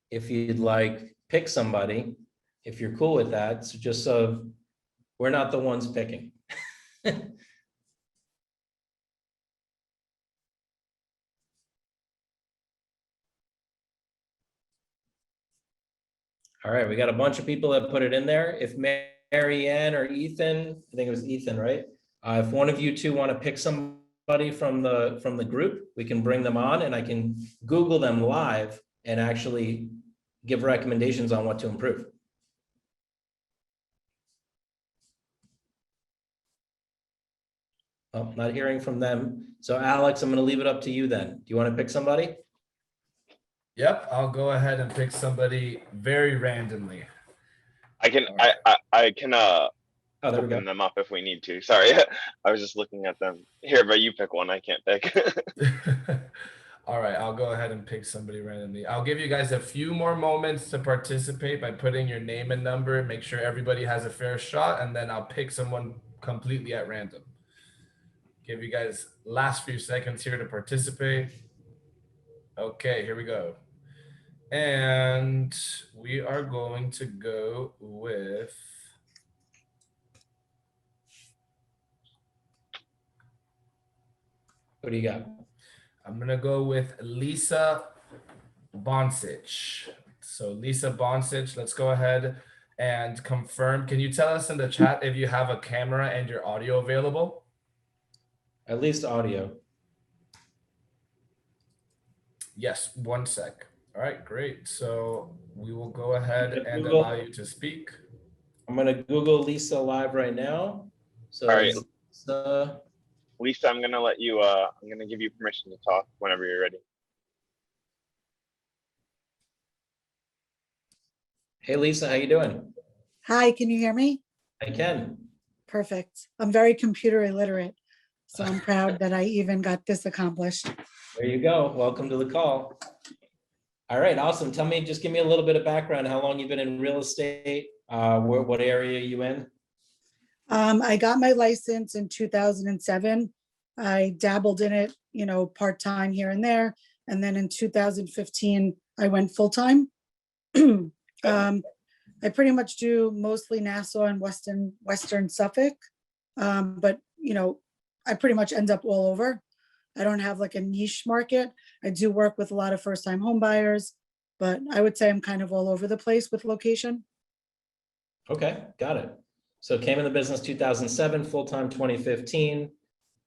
if you'd like, pick somebody, if you're cool with that. So just so we're not the ones picking. All right, we got a bunch of people that put it in there. If Marianne or Ethan, I think it was Ethan, right? If one of you two want to pick somebody from the group, we can bring them on and I can Google them live and actually give recommendations on what to improve. Oh, not hearing from them. So Alex, I'm going to leave it up to you then. Do you want to pick somebody? Yep, I'll go ahead and pick somebody very randomly. I can Oh, there we go. open them up if we need to. Sorry, I was just looking at them. Here, but you pick one. I can't pick. All right, I'll go ahead and pick somebody randomly. I'll give you guys a few more moments to participate by putting your name and number, make sure everybody has a fair shot, and then I'll pick someone completely at random. Give you guys last few seconds here to participate. Okay, here we go. And we are going to go with What do you got? I'm gonna go with Lisa Boncic. So Lisa Boncic, let's go ahead and confirm. Can you tell us in the chat if you have a camera and your audio available? At least audio. Yes, 1 sec. All right, great. So we will go ahead and Google. allow you to speak. I'm gonna Google Lisa live right now. So All right. Lisa, I'm gonna let you. I'm gonna give you permission to talk whenever you're ready. Hey Lisa, how you doing? Hi, can you hear me? I can. Perfect. I'm very computer illiterate, so I'm proud that I even got this accomplished. There you go. Welcome to the call. All right, awesome. Tell me, just give me a little bit of background. How long you've been in real estate? What area are you in? I got my license in 2007. I dabbled in it, part-time here and there. And then in 2015, I went full-time. I pretty much do mostly Nassau and Western Suffolk. But I pretty much end up all over. I don't have like a niche market. I do work with a lot of first-time home buyers, but I would say I'm kind of all over the place with location. Okay, got it. So came in the business 2007, full-time 2015.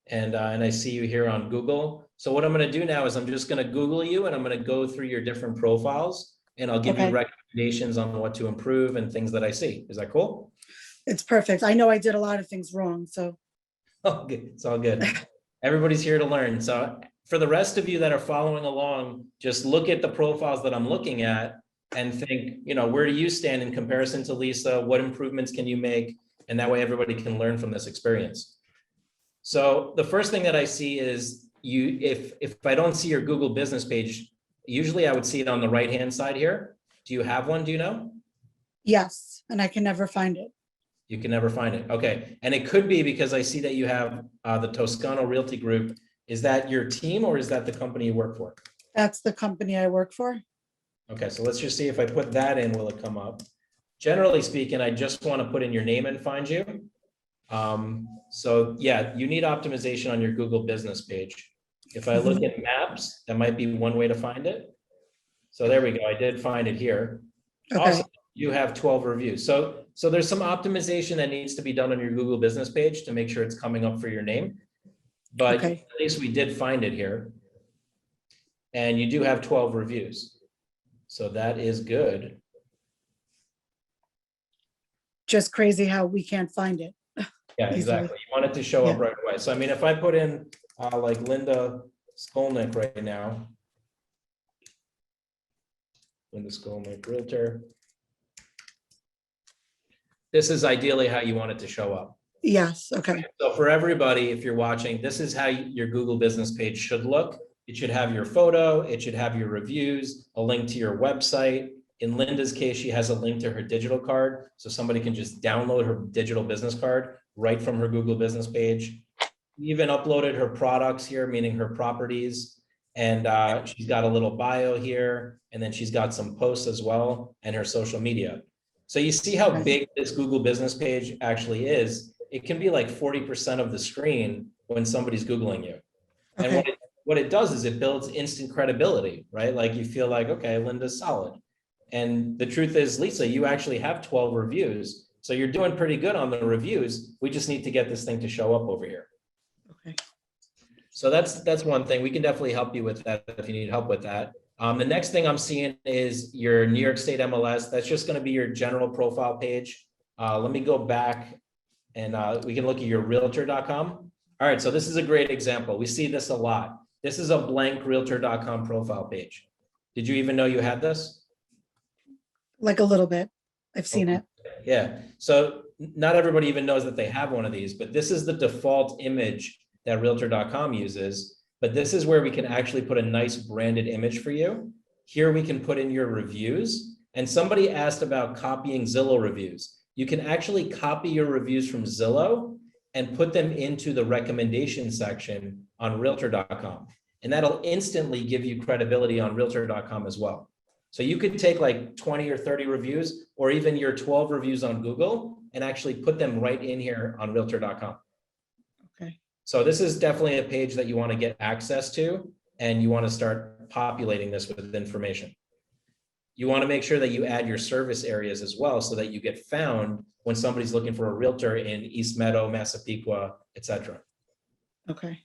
And I see you here on Google. So what I'm gonna do now is I'm just gonna Google you and I'm gonna go through your different profiles and I'll give you recommendations on what to improve and things that I see. Is that cool? It's perfect. I know I did a lot of things wrong, so. Oh, good. It's all good. Everybody's here to learn. So for the rest of you that are following along, just look at the profiles that I'm looking at and think, where do you stand in comparison to Lisa? What improvements can you make? And that way everybody can learn from this experience. So the first thing that I see is if I don't see your Google business page, usually I would see it on the right-hand side here. Do you have one? Do you know? Yes, and I can never find it. You can never find it. Okay. And it could be because I see that you have the Toscano Realty Group. Is that your team or is that the company you work for? That's the company I work for. Okay. So let's just see if I put that in, will it come up? Generally speaking, I just want to put in your name and find you. So yeah, you need optimization on your Google business page. If I look at maps, that might be one way to find it. So there we go. I did find it here. Okay. Also, you have 12 reviews. So there's some optimization that needs to be done on your Google business page to make sure it's coming up for your name. But Okay. at least we did find it here. And you do have 12 reviews. So that is good. Just crazy how we can't find it. Yeah, exactly. You want it to show up right away. So I mean, if I put in like Linda Skolnick right now, Linda Skolnick Realtor, this is ideally how you want it to show up. Yes, okay. So for everybody, if you're watching, this is how your Google business page should look. It should have your photo, it should have your reviews, a link to your website. In Linda's case, she has a link to her digital card, so somebody can just download her digital business card right from her Google business page. We even uploaded her products here, meaning her properties, and she's got a little bio here, and then she's got some posts as well, and her social media. So you see how big this Google business page actually is. It can be like 40% of the screen when somebody's Googling you. And what it does is it builds instant credibility, right? Like you feel like, okay, Linda's solid. And the truth is, Lisa, you actually have 12 reviews. So you're doing pretty good on the reviews. We just need to get this thing to show up over here. Okay. So that's one thing. We can definitely help you with that if you need help with that. The next thing I'm seeing is your New York State MLS. That's just going to be your general profile page. Let me go back and we can look at your realtor.com. All right, so this is a great example. We see this a lot. This is a blank realtor.com profile page. Did you even know you had this? Like a little bit. I've seen it. Yeah, so not everybody even knows that they have one of these, but this is the default image that Realtor.com uses. But this is where we can actually put a nice branded image for you. Here we can put in your reviews. And somebody asked about copying Zillow reviews. You can actually copy your reviews from Zillow and put them into the recommendation section on Realtor.com. And that'll instantly give you credibility on Realtor.com as well. So you could take like 20 or 30 reviews, or even your 12 reviews on Google, and actually put them right in here on Realtor.com. Okay. So this is definitely a page that you want to get access to, and you want to start populating this with information. You want to make sure that you add your service areas as well, so that you get found when somebody's looking for a realtor in East Meadow, Massapequa, etc. Okay.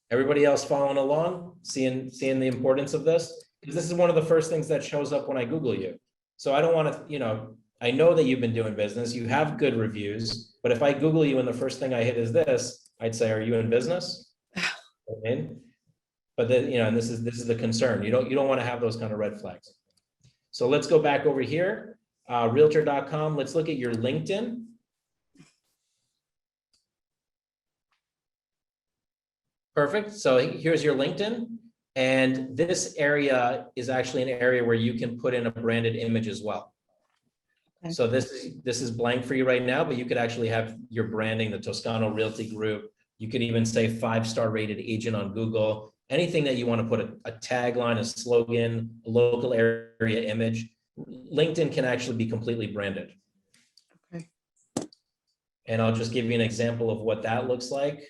Everybody else following along, seeing the importance of this? Because this is one of the first things that shows up when I Google you. So I don't want to, I know that you've been doing business, you have good reviews, but if I Google you and the first thing I hit is this, I'd say, are you in business? But then, and this is the concern. You don't want to have those kind of red flags. So let's go back over here, Realtor.com. Let's look at your LinkedIn. Perfect. So here's your LinkedIn. And this area is actually an area where you can put in a branded image as well. Okay. So this is blank for you right now, but you could actually have your branding, the Toscano Realty Group. You could even say 5-star rated agent on Google. Anything that you want to put a tagline, a slogan, a local area image. LinkedIn can actually be completely branded. Okay. And I'll just give you an example of what that looks like.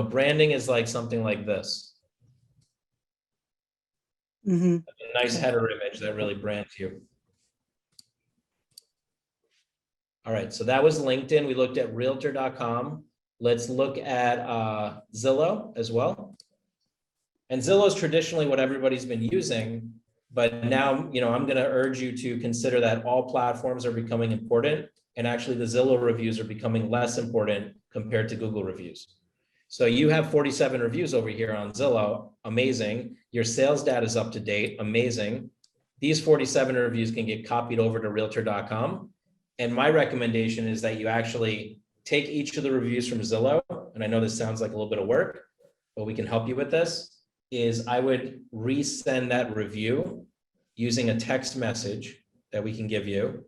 Branding is like something like this. Mm-hmm. A nice header image that really brands you. All right, so that was LinkedIn. We looked at Realtor.com. Let's look at Zillow as well. And Zillow is traditionally what everybody's been using, but now, I'm going to urge you to consider that all platforms are becoming important, and actually the Zillow reviews are becoming less important compared to Google reviews. So you have 47 reviews over here on Zillow, amazing. Your sales data is up to date, amazing. These 47 reviews can get copied over to Realtor.com. And my recommendation is that you actually take each of the reviews from Zillow, and I know this sounds like a little bit of work, but we can help you with this, is I would resend that review using a text message that we can give you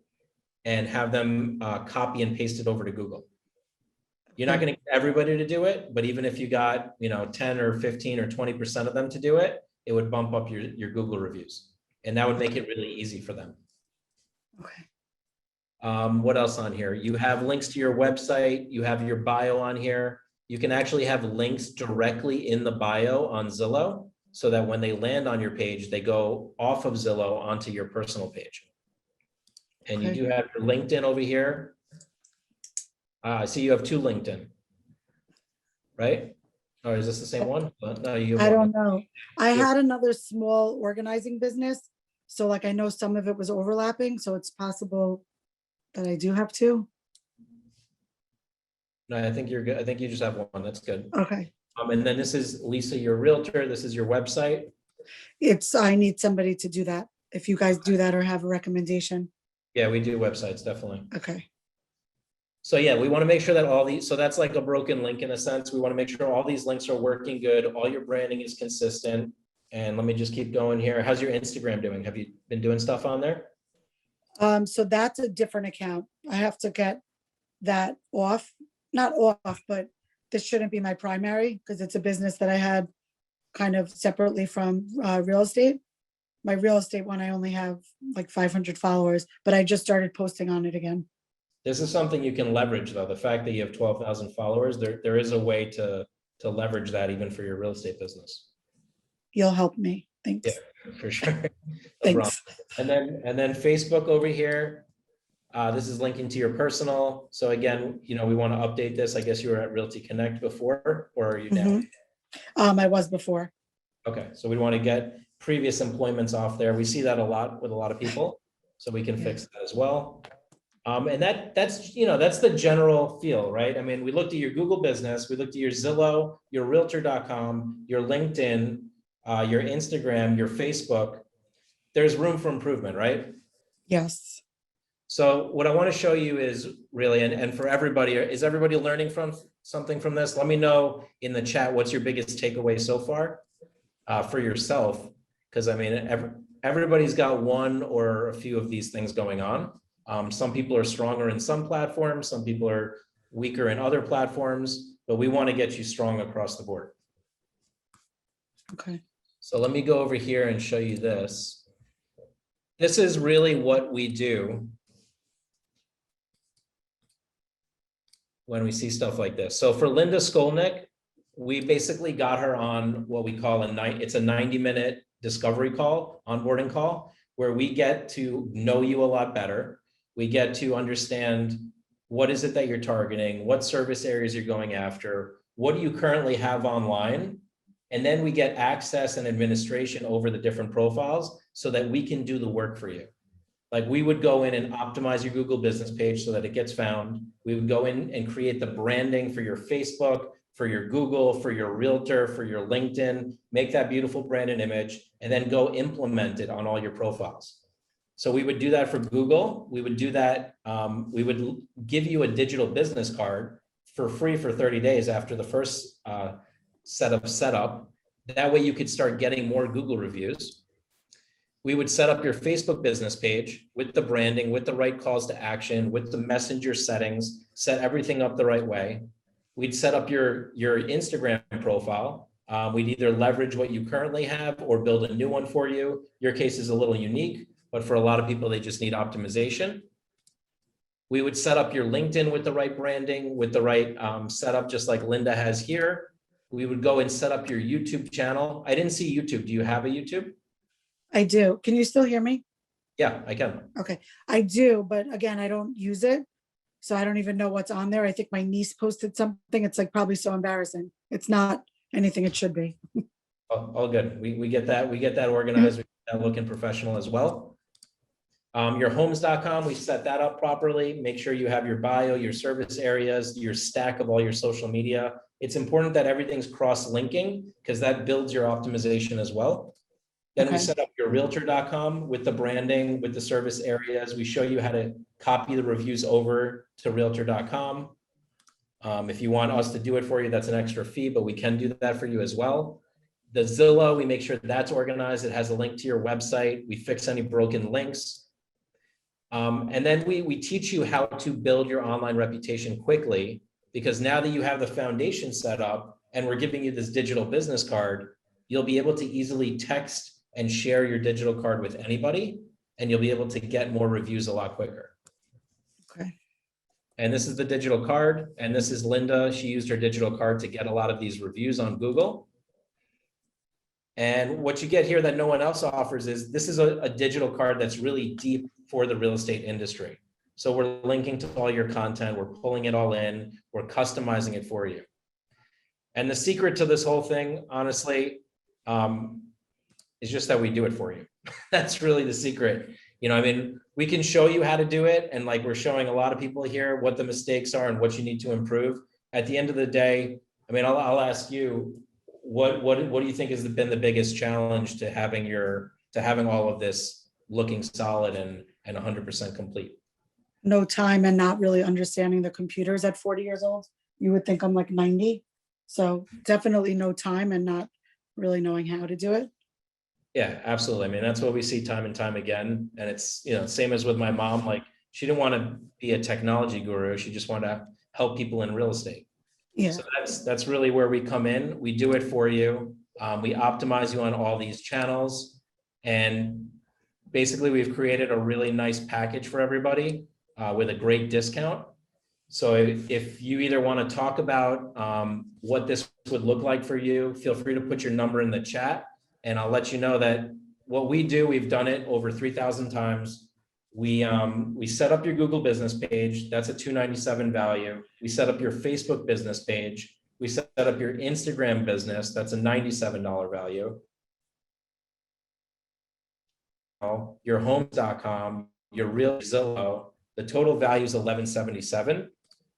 and have them copy and paste it over to Google. You're not going to get everybody to do it, but even if you got 10 or 15 or 20% of them to do it, it would bump up your Google reviews, and that would make it really easy for them. Okay. What else on here? You have links to your website. You have your bio on here. You can actually have links directly in the bio on Zillow, so that when they land on your page, they go off of Zillow onto your personal page. And you do have your LinkedIn over here. I see you have 2 LinkedIn, right? Or is this the same one? No, you have I one. don't know. I had another small organizing business, so I know some of it was overlapping, so it's possible that I do have 2. No, I think you're good. I think you just have one. That's good. Okay. And then this is Lisa, your realtor. This is your website. I need somebody to do that. If you guys do that or have a recommendation. Yeah, we do websites, definitely. Okay. So yeah, we want to make sure that all these, so that's like a broken link in a sense. We want to make sure all these links are working good. All your branding is consistent. And let me just keep going here. How's your Instagram doing? Have you been doing stuff on there? So that's a different account. I have to get that off, not off, but this shouldn't be my primary because it's a business that I had kind of separately from real estate. My real estate one, I only have like 500 followers, but I just started posting on it again. This is something you can leverage though. The fact that you have 12,000 followers, there is a way to leverage that even for your real estate business. You'll help me. Thanks. Yeah, for sure. Thanks. And then Facebook over here. This is linking to your personal. So again, we want to update this. I guess you were at Realty Connect before, or are you now? I was before. Okay, so we want to get previous employments off there. We see that a lot with a lot of people, so we can fix that as well. And that's the general feel, right? I mean, we looked at your Google business, we looked at your Zillow, your Realtor.com, your LinkedIn. your Instagram, your Facebook, there's room for improvement, right? Yes. So what I want to show you is really, and for everybody, is everybody learning from something from this? Let me know in the chat, what's your biggest takeaway so far for yourself? Because I mean, everybody's got one or a few of these things going on. Some people are stronger in some platforms, some people are weaker in other platforms, but we want to get you strong across the board. Okay. So let me go over here and show you this. This is really what we do when we see stuff like this. So for Linda Skolnick, we basically got her on what we call it's a 90-minute discovery call, onboarding call, where we get to know you a lot better. We get to understand what is it that you're targeting, what service areas you're going after, what do you currently have online, and then we get access and administration over the different profiles so that we can do the work for you. Like we would go in and optimize your Google business page so that it gets found. We would go in and create the branding for your Facebook, for your Google, for your Realtor, for your LinkedIn, make that beautiful brand and image, and then go implement it on all your profiles. So we would do that for Google. We would do that. We would give you a digital business card for free for 30 days after the first setup. That way you could start getting more Google reviews. We would set up your Facebook business page with the branding, with the right calls to action, with the messenger settings, set everything up the right way. We'd set up your Instagram profile. We'd either leverage what you currently have or build a new one for you. Your case is a little unique, but for a lot of people, they just need optimization. We would set up your LinkedIn with the right branding, with the right setup, just like Linda has here. We would go and set up your YouTube channel. I didn't see YouTube. Do you have a YouTube? I do. Can you still hear me? Yeah, I can. Okay. I do, but again, I don't use it. So I don't even know what's on there. I think my niece posted something. It's like probably so embarrassing. It's not anything it should be. All good. We get that. We get that organized. We get that looking professional as well. Your homes.com, we set that up properly. Make sure you have your bio, your service areas, your stack of all your social media. It's important that everything's cross-linking because that builds your optimization as well. Then we set up your realtor.com with the branding, with the service areas. We show you how to copy the reviews over to realtor.com. If you want us to do it for you, that's an extra fee, but we can do that for you as well. The Zillow, we make sure that's organized. It has a link to your website. We fix any broken links. And then we teach you how to build your online reputation quickly, because now that you have the foundation set up and we're giving you this digital business card, you'll be able to easily text and share your digital card with anybody, and you'll be able to get more reviews a lot quicker. Okay. And this is the digital card, and this is Linda. She used her digital card to get a lot of these reviews on Google. And what you get here that no one else offers is this is a digital card that's really deep for the real estate industry. So we're linking to all your content, we're pulling it all in, we're customizing it for you. And the secret to this whole thing, honestly, is just that we do it for you. That's really the secret. You know, I mean, we can show you how to do it. And like we're showing a lot of people here what the mistakes are and what you need to improve. At the end of the day, I mean, I'll ask you, what do you think has been the biggest challenge to having all of this looking solid and 100% complete? No time and not really understanding the computers at 40 years old. You would think I'm like 90. So definitely no time and not really knowing how to do it. Yeah, absolutely. I mean, that's what we see time and time again. And it's, you know, same as with my mom, like she didn't want to be a technology guru. She just wanted to help people in real estate. Yeah. So that's really where we come in. We do it for you. We optimize you on all these channels. And basically we've created a really nice package for everybody with a great discount. So if you either want to talk about what this would look like for you, feel free to put your number in the chat. And I'll let you know that what we do, we've done it over 3,000 times. We set up your Google business page. That's a $297 value. We set up your Facebook business page. We set up your Instagram business. That's a $97 value. Your homes.com, your real Zillow, the total value is $1,177,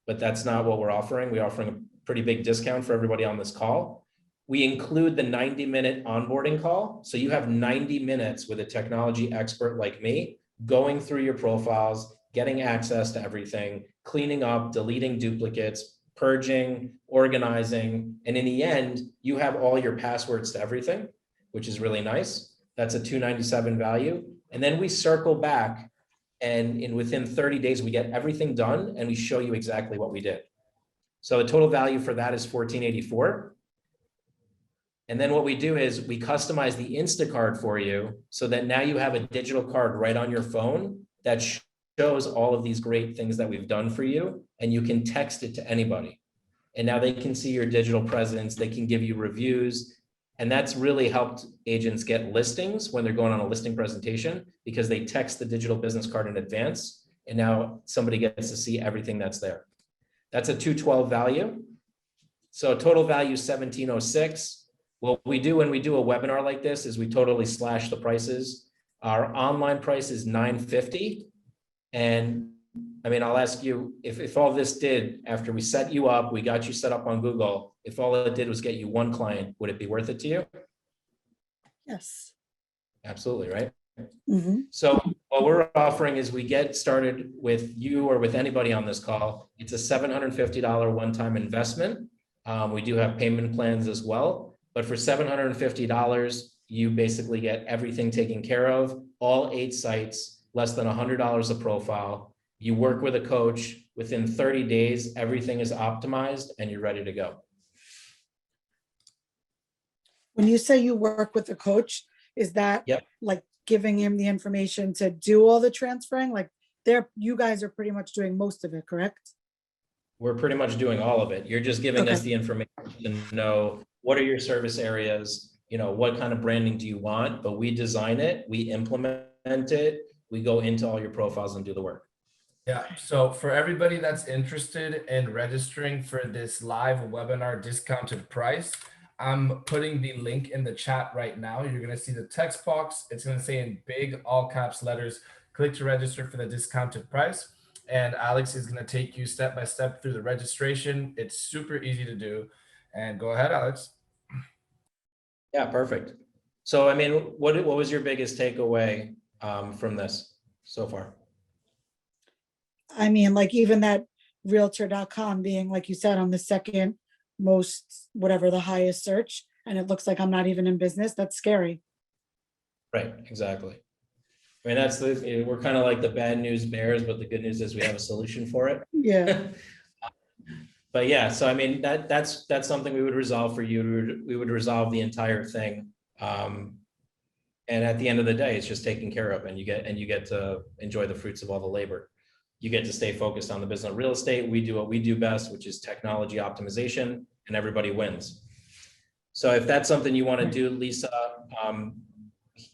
but that's not what we're offering. We're offering a pretty big discount for everybody on this call. we include the 90-minute onboarding call. So you have 90 minutes with a technology expert like me going through your profiles, getting access to everything, cleaning up, deleting duplicates, purging, organizing. And in the end, you have all your passwords to everything, which is really nice. That's a $297 value. And then we circle back, and within 30 days, we get everything done and we show you exactly what we did. So the total value for that is $1,484. And then what we do is we customize the Instacard for you so that now you have a digital card right on your phone that shows all of these great things that we've done for you, and you can text it to anybody. And now they can see your digital presence, they can give you reviews. And that's really helped agents get listings when they're going on a listing presentation, because they text the digital business card in advance. And now somebody gets to see everything that's there. That's a 212 value. So total value 1706. What we do when we do a webinar like this is we totally slash the prices. Our online price is $950. And I mean, I'll ask you, if all this did, after we set you up, we got you set up on Google, if all it did was get you one client, would it be worth it to you? Yes. Absolutely, right? Mhm. So what we're offering is we get started with you or with anybody on this call. It's a $750 one-time investment. We do have payment plans as well, but for $750, you basically get everything taken care of, all 8 sites, less than $100 a profile. You work with a coach. Within 30 days, everything is optimized and you're ready to go. When you say you work with the coach, is that Yep. like giving him the information to do all the transferring? Like you guys are pretty much doing most of it, correct? We're pretty much doing all of it. You're just giving us Okay. the information to know what are your service areas, you know, what kind of branding do you want, but we design it, we implement it, we go into all your profiles and do the work. Yeah, so for everybody that's interested in registering for this live webinar discounted price, I'm putting the link in the chat right now. You're going to see the text box. It's going to say in big all caps letters, click to register for the discounted price. And Alex is going to take you step by step through the registration. It's super easy to do. And go ahead, Alex. Yeah, perfect. So, I mean, what was your biggest takeaway from this so far? I mean, like even that realtor.com being, like you said, on the second most, whatever the highest search, and it looks like I'm not even in business. That's scary. Right, exactly. I mean, we're kind of like the bad news bears, but the good news is we have a solution for it. Yeah. But yeah, so I mean, that's something we would resolve for you. We would resolve the entire thing. And at the end of the day, it's just taken care of, and you get to enjoy the fruits of all the labor. You get to stay focused on the business of real estate. We do what we do best, which is technology optimization, and everybody wins. So if that's something you want to do, Lisa,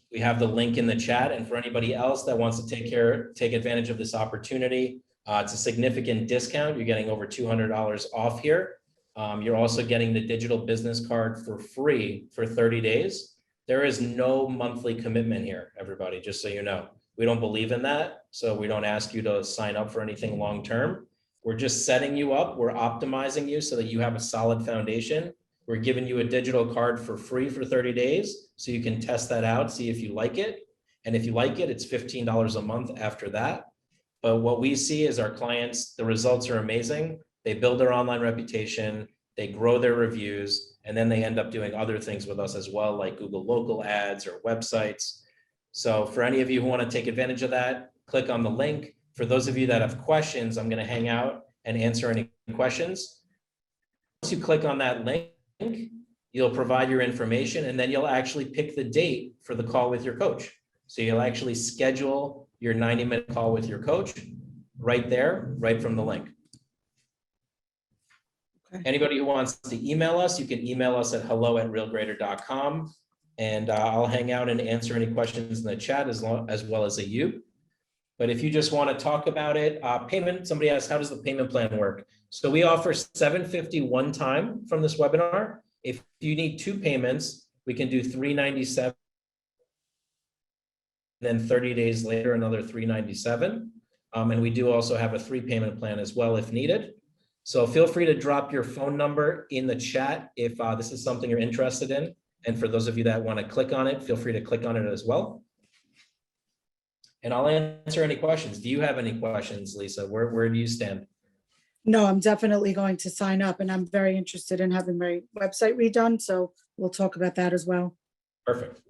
we have the link in the chat. And for anybody else that wants to take advantage of this opportunity, it's a significant discount. You're getting over $200 off here. You're also getting the digital business card for free for 30 days. There is no monthly commitment here, everybody, just so you know. We don't believe in that, so we don't ask you to sign up for anything long-term. We're just setting you up. We're optimizing you so that you have a solid foundation. We're giving you a digital card for free for 30 days, so you can test that out, see if you like it. And if you like it, it's $15 a month after that. But what we see is our clients, the results are amazing. They build their online reputation, they grow their reviews, and then they end up doing other things with us as well, like Google local ads or websites. So for any of you who want to take advantage of that, click on the link. For those of you that have questions, I'm going to hang out and answer any questions. Once you click on that link, you'll provide your information, and then you'll actually pick the date for the call with your coach. So you'll actually schedule your 90-minute call with your coach right there, right from the link. Okay. Anybody who wants to email us, you can email us at hello@realgrader.com. And I'll hang out and answer any questions in the chat as well as a you. But if you just want to talk about it, payment, somebody asked, how does the payment plan work? So we offer $750 one time from this webinar. If you need 2 payments, we can do $397. Then 30 days later, another $397. And we do also have a 3 payment plan as well if needed. So feel free to drop your phone number in the chat if this is something you're interested in. And for those of you that want to click on it, feel free to click on it as well. And I'll answer any questions. Do you have any questions, Lisa? Where do you stand? No, I'm definitely going to sign up, and I'm very interested in having my website redone, so we'll talk about that as well. Perfect.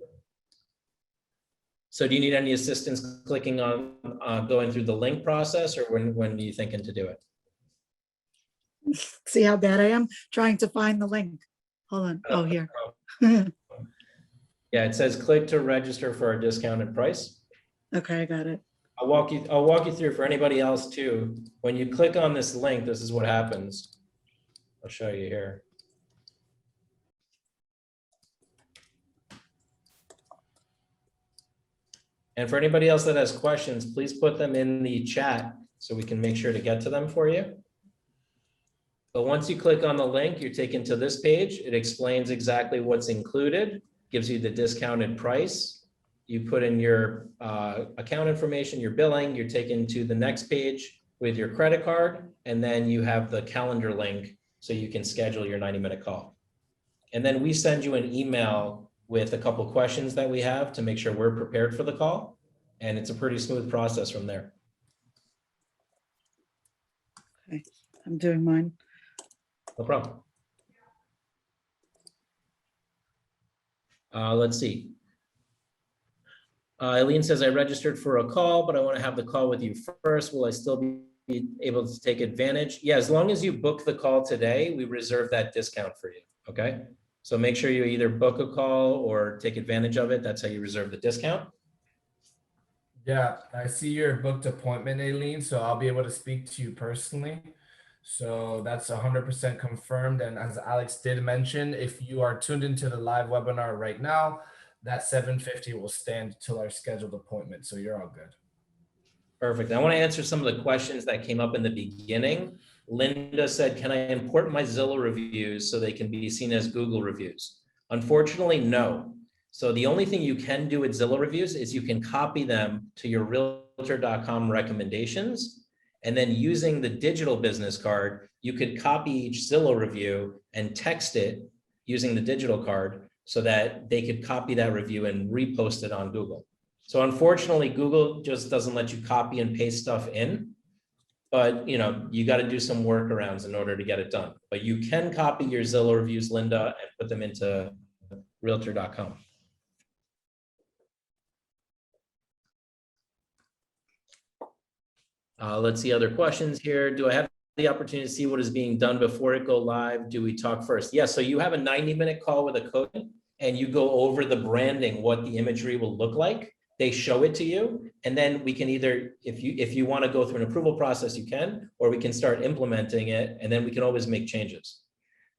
So do you need any assistance clicking on going through the link process, or when are you thinking to do it? See how bad I am trying to find the link. Hold on. Oh, here. Yeah, it says click to register for our discounted price. Okay, I got it. I'll walk you through for anybody else too. When you click on this link, this is what happens. I'll show you here. And for anybody else that has questions, please put them in the chat so we can make sure to get to them for you. But once you click on the link, you're taken to this page. It explains exactly what's included, gives you the discounted price. You put in your account information, your billing, you're taken to the next page with your credit card, and then you have the calendar link so you can schedule your 90-minute call. And then we send you an email with a couple questions that we have to make sure we're prepared for the call. And it's a pretty smooth process from there. Okay, I'm doing mine. No problem. Let's see. Eileen says, I registered for a call, but I want to have the call with you first. Will I still be able to take advantage? Yeah, as long as you book the call today, we reserve that discount for you, okay? So make sure you either book a call or take advantage of it. That's how you reserve the discount. Yeah, I see your booked appointment, Aileen, so I'll be able to speak to you personally. So that's 100% confirmed. And as Alex did mention, if you are tuned into the live webinar right now, that $750 will stand till our scheduled appointment. So you're all good. Perfect. I want to answer some of the questions that came up in the beginning. Linda said, can I import my Zillow reviews so they can be seen as Google reviews? Unfortunately, no. So the only thing you can do with Zillow reviews is you can copy them to your realtor.com recommendations. And then using the digital business card, you could copy each Zillow review and text it using the digital card so that they could copy that review and repost it on Google. So unfortunately, Google just doesn't let you copy and paste stuff in, but you got to do some workarounds in order to get it done. But you can copy your Zillow reviews, Linda, and put them into realtor.com. Let's see other questions here. Do I have the opportunity to see what is being done before it go live? Do we talk first? Yes, so you have a 90-minute call with a coach and you go over the branding, what the imagery will look like. They show it to you, and then we can either, if you want to go through an approval process, you can, or we can start implementing it, and then we can always make changes.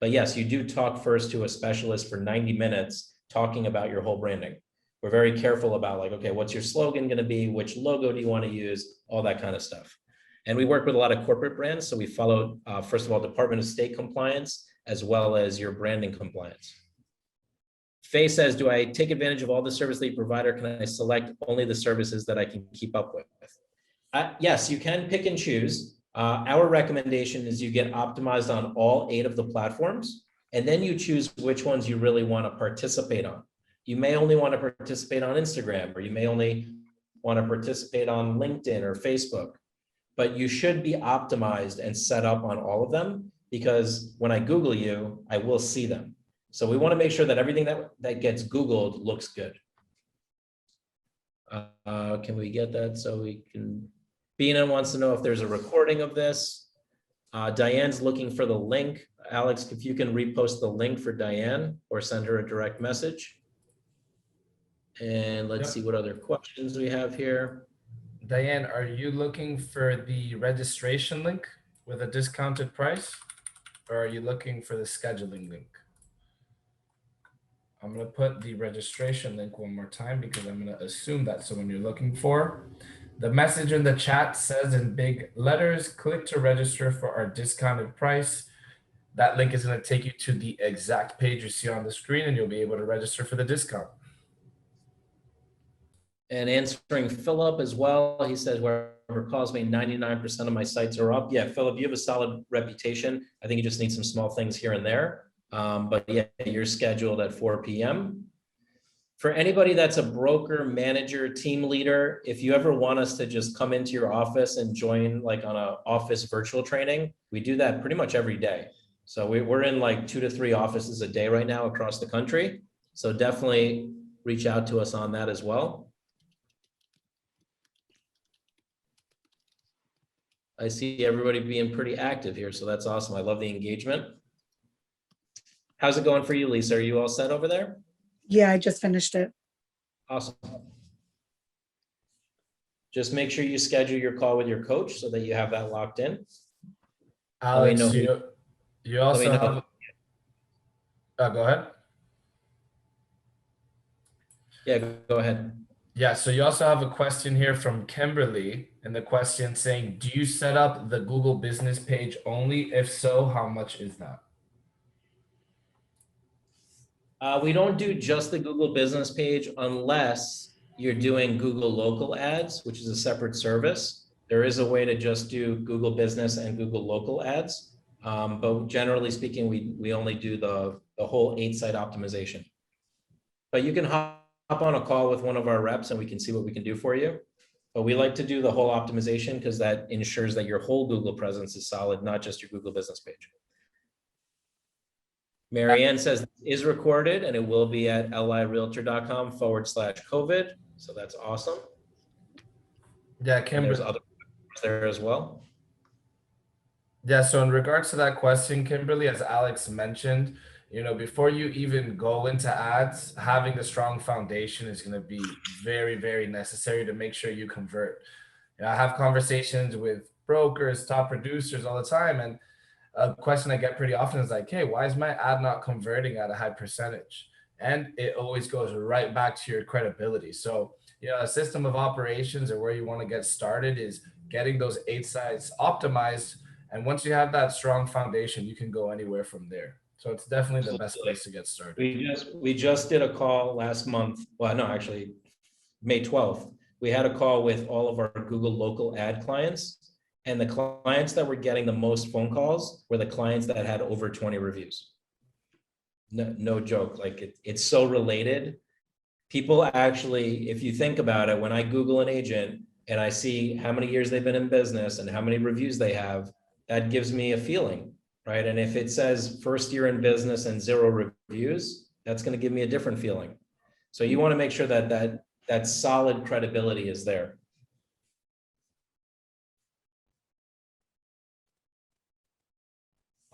But yes, you do talk first to a specialist for 90 minutes talking about your whole branding. We're very careful about like, okay, what's your slogan going to be? Which logo do you want to use? All that kind of stuff. And we work with a lot of corporate brands. So we follow, first of all, Department of State compliance, as well as your branding compliance. Faye says, do I take advantage of all the service that you provide, or can I select only the services that I can keep up with? Yes, you can pick and choose. Our recommendation is you get optimized on all 8 of the platforms, and then you choose which ones you really want to participate on. You may only want to participate on Instagram, or you may only want to participate on LinkedIn or Facebook, but you should be optimized and set up on all of them, because when I Google you, I will see them. So we want to make sure that everything that gets Googled looks good. Can we get that so we can, Bina wants to know if there's a recording of this. Diane's looking for the link. Alex, if you can repost the link for Diane or send her a direct message. And let's see what other questions we have here. Diane, are you looking for the registration link with a discounted price, or are you looking for the scheduling link? I'm going to put the registration link one more time because I'm going to assume that's the one you're looking for. The message in the chat says in big letters, click to register for our discounted price. That link is going to take you to the exact page you see on the screen, and you'll be able to register for the discount. And answering Philip as well, he says, where whoever calls me, 99% of my sites are up. Yeah, Philip, you have a solid reputation. I think you just need some small things here and there. But yeah, you're scheduled at 4 p.m. For anybody that's a broker, manager, team leader, if you ever want us to just come into your office and join like on a office virtual training, we do that pretty much every day. So we're in like 2 to 3 offices a day right now across the country. So definitely reach out to us on that as well. I see everybody being pretty active here, so that's awesome. I love the engagement. How's it going for you, Lisa? Are you all set over there? Yeah, I just finished it. Awesome. Just make sure you schedule your call with your coach so that you have that locked in. Alex, know you also have, go ahead. Yeah, go ahead. Yeah, so you also have a question here from Kimberly, and the question saying, do you set up the Google business page only? If so, how much is that? We don't do just the Google business page unless you're doing Google local ads, which is a separate service. There is a way to just do Google business and Google local ads. But generally speaking, we only do the whole 8-site optimization. But you can hop on a call with one of our reps and we can see what we can do for you. But we like to do the whole optimization because that ensures that your whole Google presence is solid, not just your Google business page. Marianne says it is recorded and it will be at lirealtor.com/COVID. So that's awesome. Yeah, And Kimberly. there's other there as well. Yeah, so in regards to that question, Kimberly, as Alex mentioned, before you even go into ads, having a strong foundation is going to be very, very necessary to make sure you convert. I have conversations with brokers, top producers all the time, and a question I get pretty often is like, hey, why is my ad not converting at a high percentage? And it always goes right back to your credibility. So, a system of operations or where you want to get started is getting those 8 sites optimized. And once you have that strong foundation, you can go anywhere from there. So it's definitely the best place to get started. We just did a call last month. Well, no, actually May 12th. We had a call with all of our Google local ad clients. And the clients that were getting the most phone calls were the clients that had over 20 reviews. No joke, like it's so related. People actually, if you think about it, when I Google an agent and I see how many years they've been in business and how many reviews they have, that gives me a feeling, right? And if it says first year in business and 0 reviews, that's going to give me a different feeling. So you want to make sure that solid credibility is there.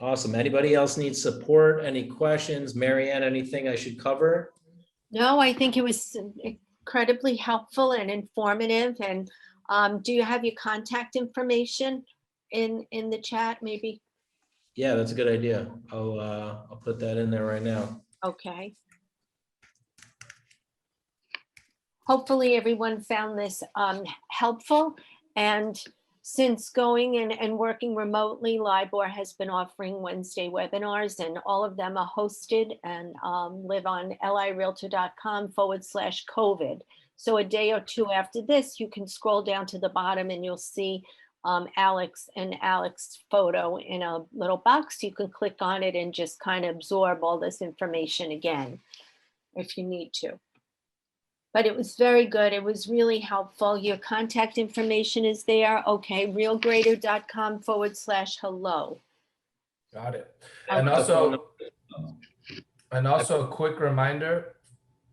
Awesome. Anybody else need support? Any questions? Marianne, anything I should cover? No, I think it was incredibly helpful and informative. And do you have your contact information in the chat, maybe? Yeah, that's a good idea. I'll put that in there right now. Okay. Hopefully everyone found this helpful. And since going and working remotely, LIBOR has been offering Wednesday webinars, and all of them are hosted and live on lirealtor.com/COVID. So a day or two after this, you can scroll down to the bottom and you'll see Alex's photo in a little box. You can click on it and just kind of absorb all this information again if you need to. But it was very good. It was really helpful. Your contact information is there. Okay, realgrader.com/hello. Got it. Okay. And also a quick reminder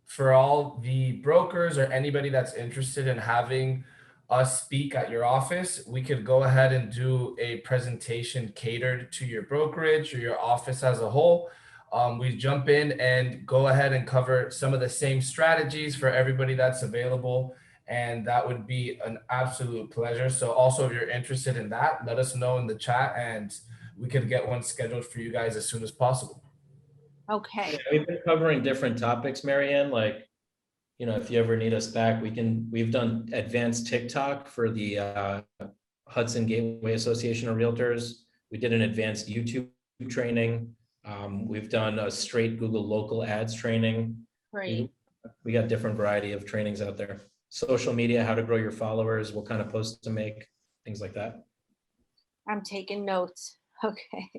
for all the brokers or anybody that's interested in having us speak at your office, we could go ahead and do a presentation catered to your brokerage or your office as a whole. We jump in and go ahead and cover some of the same strategies for everybody that's available. And that would be an absolute pleasure. So also, if you're interested in that, let us know in the chat and we could get one scheduled for you guys as soon as possible. Okay. Yeah, we've been covering different topics, Marianne, like, if you ever need us back, we've done advanced TikTok for the Hudson Gateway Association of Realtors. We did an advanced YouTube training. We've done a straight Google local ads training. Great. We got different variety of trainings out there. social media, how to grow your followers, what kind of posts to make, things like that. I'm taking notes. Okay.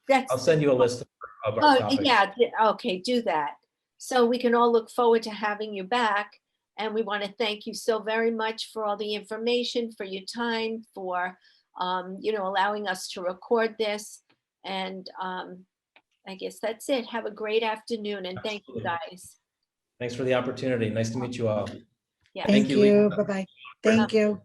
I'll That's, send you a list of our oh, topics. yeah, okay, do that. So we can all look forward to having you back. And we want to thank you so very much for all the information, for your time, for, allowing us to record this. And I guess that's it. Have a great afternoon and thank you, Absolutely. guys. Thanks for the opportunity. Nice to meet you all. Yeah. Thank you, Lisa. you. Bye-bye. Thank you.